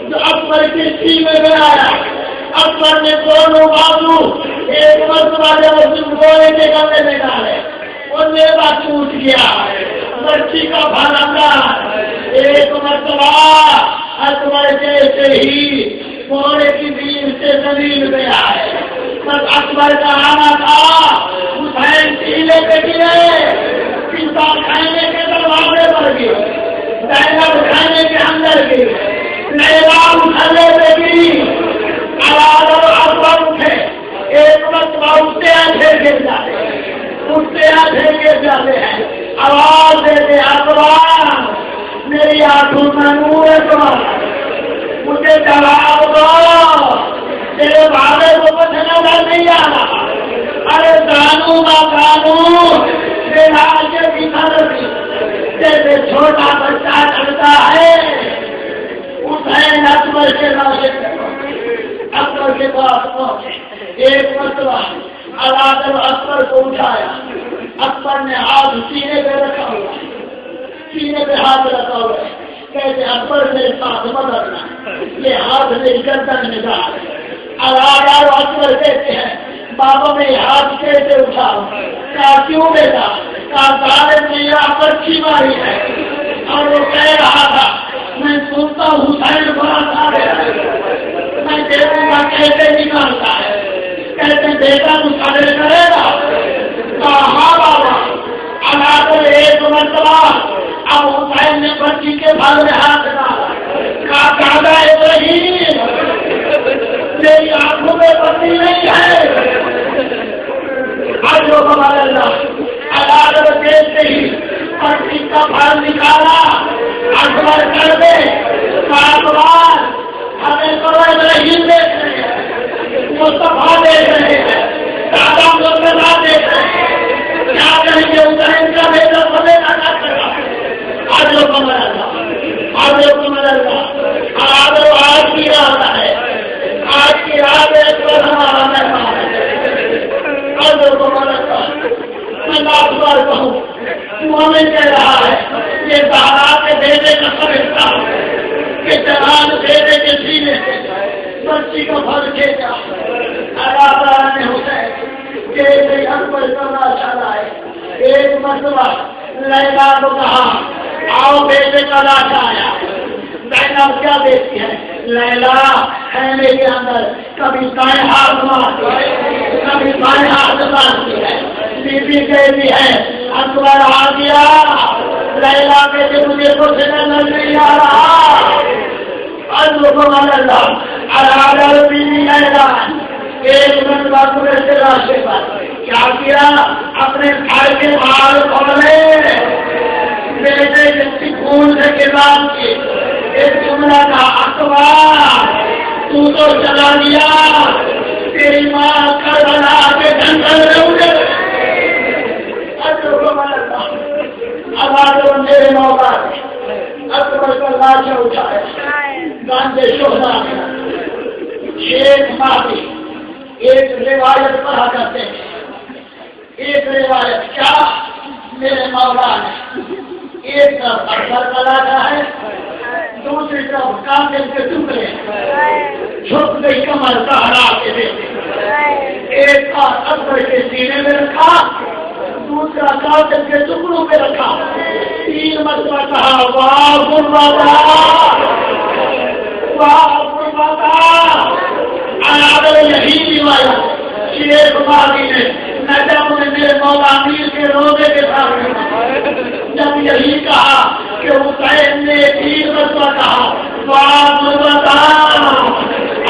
جو اکبر کے سینے میں آیا، اکبر نے دونوں بازو ایک مرتبہ جب اس گوئے کے گلے میں ڈالے، وہ نیزا ٹوٹ گیا، بچی کا بھرنگا ایک مرتبہ اکبر جیسے ہی گھوڑے کی بھیڑ سے زمین پہ آئے، بس اکبر کا آنا تھا، حسین ٹیلے پہ گرے، فضا خیمے کے دروازے پر گرے، زینب خیمے کے اندر گرے، لیلا مسلے پہ گری۔ اکبر اٹھے، ایک مرتبہ اٹھتے آدھے گر جاتے ہیں، اٹھتے آدھے گر جاتے ہیں، آواز دیتے اکبر میری آنکھوں میں نور ہے تمہارا، مجھے جواب دو، تیرے بھائی کو کچھ نظر نہیں آ رہا۔ ارے دانو کا دانو میرا آگے بھی نظر جیسے چھوٹا بچہ چلتا ہے۔ حسین اکبر کے اکبر کے پاس پہنچے، ایک مرتبہ اکبر کو اٹھایا، اکبر نے ہاتھ سینے پہ رکھا ہوا، سینے پہ ہاتھ رکھا ہوا ہے، کہتے اکبر میرے ساتھ بدلنا، یہ ہاتھ میری گردن میں ڈال۔ اکبر کہتے ہیں بابا میں ہاتھ کیسے اٹھاؤ؟ کہا کیوں بیٹا؟ کہا ظالم نے یہاں پرچھی ماری ہے، اور وہ کہہ رہا تھا میں سنتا ہوں حسین بڑا سارے میں دیکھوں گا کیسے نکالتا ہے۔ کہتے بیٹا تو سارے کرے گا؟ کہا ہاں بابا۔ ایک مرتبہ اب حسین نے بچی کے بھر میں ہاتھ ڈالا، کہا دادا ابراہیم میری آنکھوں میں بتی نہیں ہے۔ آج ہمارا اللہ دیکھتے ہی پٹی کا پھل نکالا، اکبر کر دے کاروبار ہمیں تو ابراہیم دیکھ رہے ہیں، مصطفیٰ دیکھ رہے ہیں، دادا مرتضیٰ دیکھ رہے ہیں، کیا کہیں گے حسین کا بیٹا سمیٹا نہ کرا۔ آج ہمارا اللہ، آج ہمارا اللہ، آج کی رات ہے، آج کی رات اکبر ہمارا مہمان ہے۔ آج ہمارا میں بات بار کہوں، مومن کہہ رہا ہے یہ زہرا کے بیٹے کا سمجھتا ہوں کہ جوان بیٹے کے سینے سے بچی کا پھل کھینچا۔ اللہ نے حسین جیسے اکبر کرنا چاہتا ہے، ایک مرتبہ لیلا کو کہا آؤ بیٹے کا لاش آیا۔ زینب کیا دیکھتی ہے؟ لیلا خیمے کے اندر کبھی دائیں ہاتھ مارتی ہے، کبھی بائیں ہاتھ مارتی ہے، بی بی کہتی ہے اکبر آ گیا۔ لیلا کہتے مجھے کچھ نظر نہیں آ رہا۔ اللہ بیوی لیلا ایک باقی سے راستے پر کیا کیا؟ اپنے بھائی کے بال کھولے، بیٹے کے سکون سے کتاب کی ایک جملہ کا اخبار تو چلا گیا، تیری ماں کربلا کے جنگل میں اٹھے اب میرے موقع اکبر کا لاش اٹھایا، گاندے شوہرا شیخ ماضی ایک روایت پڑھا کرتے ہیں، ایک روایت کیا میرے مولا نے ایک طرف اکبر کا لاٹا ہے، دوسری طرف کاندے کے ٹکڑے جھک گئی کمر کا ہرا کے دیتے، ایک کا اکبر کے سینے میں رکھا، دوسرا کاندے کے ٹکڑوں پہ رکھا، 3 مرتبہ کہا واہ غربتا واہ غربتا۔ یہی روایت شیخ ماضی نے نجم نے میرے مولا امیر کے روزے کے سامنے جب یہی کہا کہ حسین نے 3 مرتبہ کہا واہ غربتا،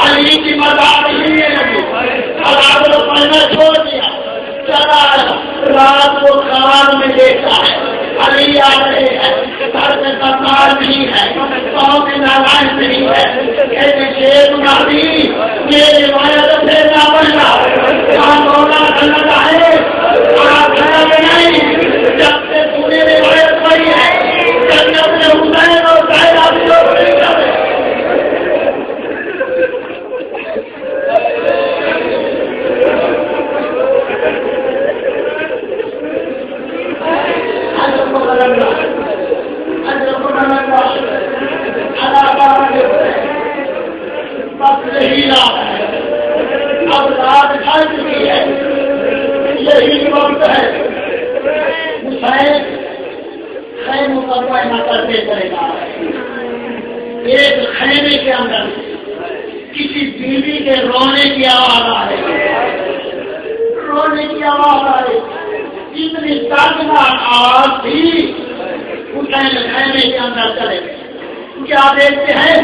علی کی مدد ہی نہیں لگی، علی پڑھنا چھوڑ دیا، چلا رات کو خواب میں دیکھتا ہے علی آ رہے ہیں، سر میں کمال نہیں ہے، پاؤں میں نالائن نہیں ہے، کہتے شیخ ماضی یہ روایت سے نہ بننا، کہاں مولا لگا ہے آپ کھڑا میں نہیں، جب سے تمہیں روایت پڑی ہے جنت میں حسین اور زہرا بھی لوگ نہیں کرے۔ اب رات ڈھل چکی ہے، یہی وقت ہے حسین خیموں کا معائنہ کرتے چلے جا رہے ہیں، ایک خیمے کے اندر کسی بیوی کے رونے کی آواز آ رہی ہے، رونے کی آواز آ رہی، اتنی دردناک آواز تھی، حسین خیمے کے اندر چلے گئے، کیا دیکھتے ہیں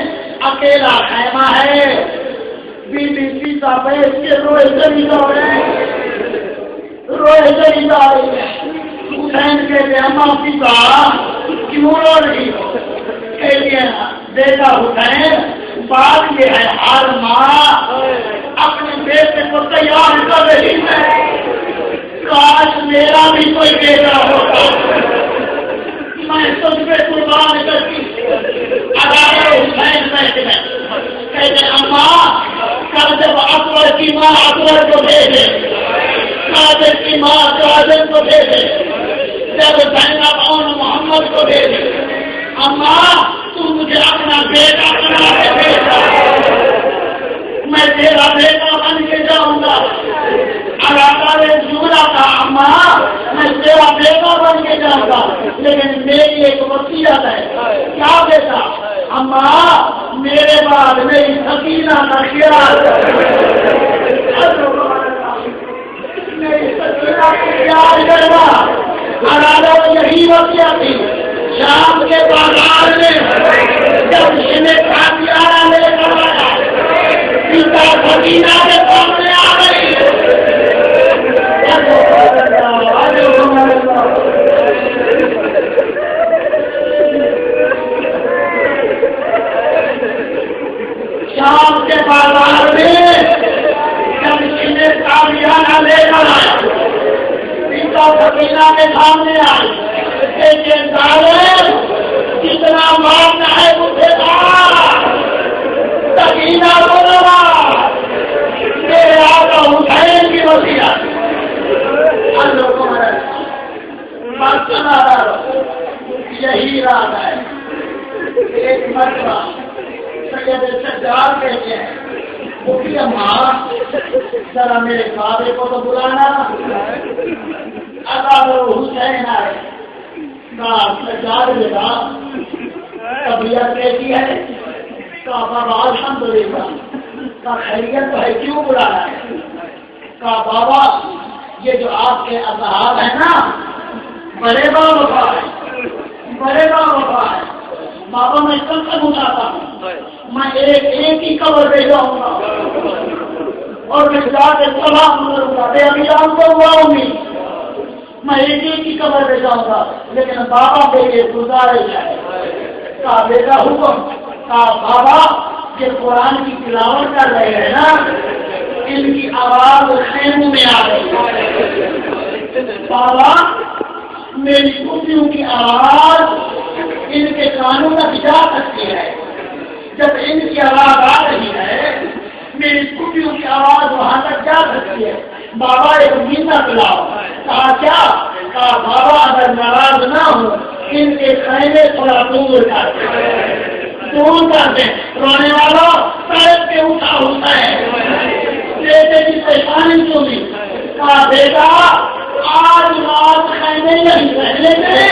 اکیلا خیمہ ہے، بی بی سیتا بیٹھ کے روئے چلی جا رہے ہیں، روئے چلی جا رہی ہے، حسین کہتے اماں سیتا کیوں رو رہی ہو؟ کہتے ہیں بیٹا حسین بات یہ ہے ہر ماں اپنے بیٹے کو تیار کر رہی ہے، کاش میرا بھی کوئی بیٹا ہوتا، میں تجھ پہ قربان کرتی۔ حسین بیٹھ گئے، کہتے اماں کل جب اکبر کی ماں اکبر کو بھیجے، قادر کی ماں قادر کو بھیجے، جب زینب اور محمد کو بھیجے، اماں تم مجھے اپنا بیٹا بنا کے بھیجا، میں تیرا بیٹا بن کے جاؤں گا۔ جملہ تھا اماں میں تیرا بیٹا بن کے جاؤں گا، لیکن میری ایک وصیت ہے، کیا بیٹا؟ اماں میرے بعد میری سکینہ کا خیال میری سکینہ کا خیال کرنا، عدالت یہی وصیت تھی۔ شام کے بازار میں جب قادیانہ لے کر آیا، پتا سکینہ کے سامنے آ گئی، شام کے بازار میں جب قادیانہ لے کر آیا، پتا سکینہ کے سامنے آئی، کتنا مارنا ہے مجھے سکینہ بولوا میرے آقا حسین کی وصیت، یہی رات ہے۔ ایک مرتبہ سید سجاد کہتے ہیں بوٹی اماں ذرا میرے بابے کو تو بلانا، عذاب حسین آئے، سجاد لگا طبیعت کیسی ہے؟ کہا بابا الحمدللہ، کہا خیریت تو ہے، کیوں بلانا ہے؟ کہا بابا یہ جو آپ کے اصحاب ہیں نا بڑے با وفا ہے، بڑے با وفا ہے، بابا میں کب تک اٹھاتا ہوں، میں ایک ہی قبر پہ جاؤں گا، اور میں جا کے سلام کروں گا، بے ابھی آپ کو ہوا امید میں ایک ہی کی قبر پہ جاؤں گا، لیکن بابا بیٹے گزارے جائے کہا بیٹا حکم، کہا بابا یہ قرآن کی تلاوت کر رہے ہیں نا، ان کی آواز خیموں میں آ رہی ہے، بابا میری کتوں کی آواز ان کے کانوں تک جا سکتی ہے، جب ان کی آواز آ رہی ہے میری کتوں کی آواز وہاں تک جا سکتی ہے، بابا ایک مینا پلاؤ، کہا کیا؟ کہا بابا اگر ناراض نہ ہو ان کے خیمے تھوڑا دور کر دیں، رونے والا سڑک پہ اٹھا ہوتا ہے، بیٹے کی پریشانی سنی، کہا بیٹا آج رات خیمے نہیں رہنے دے،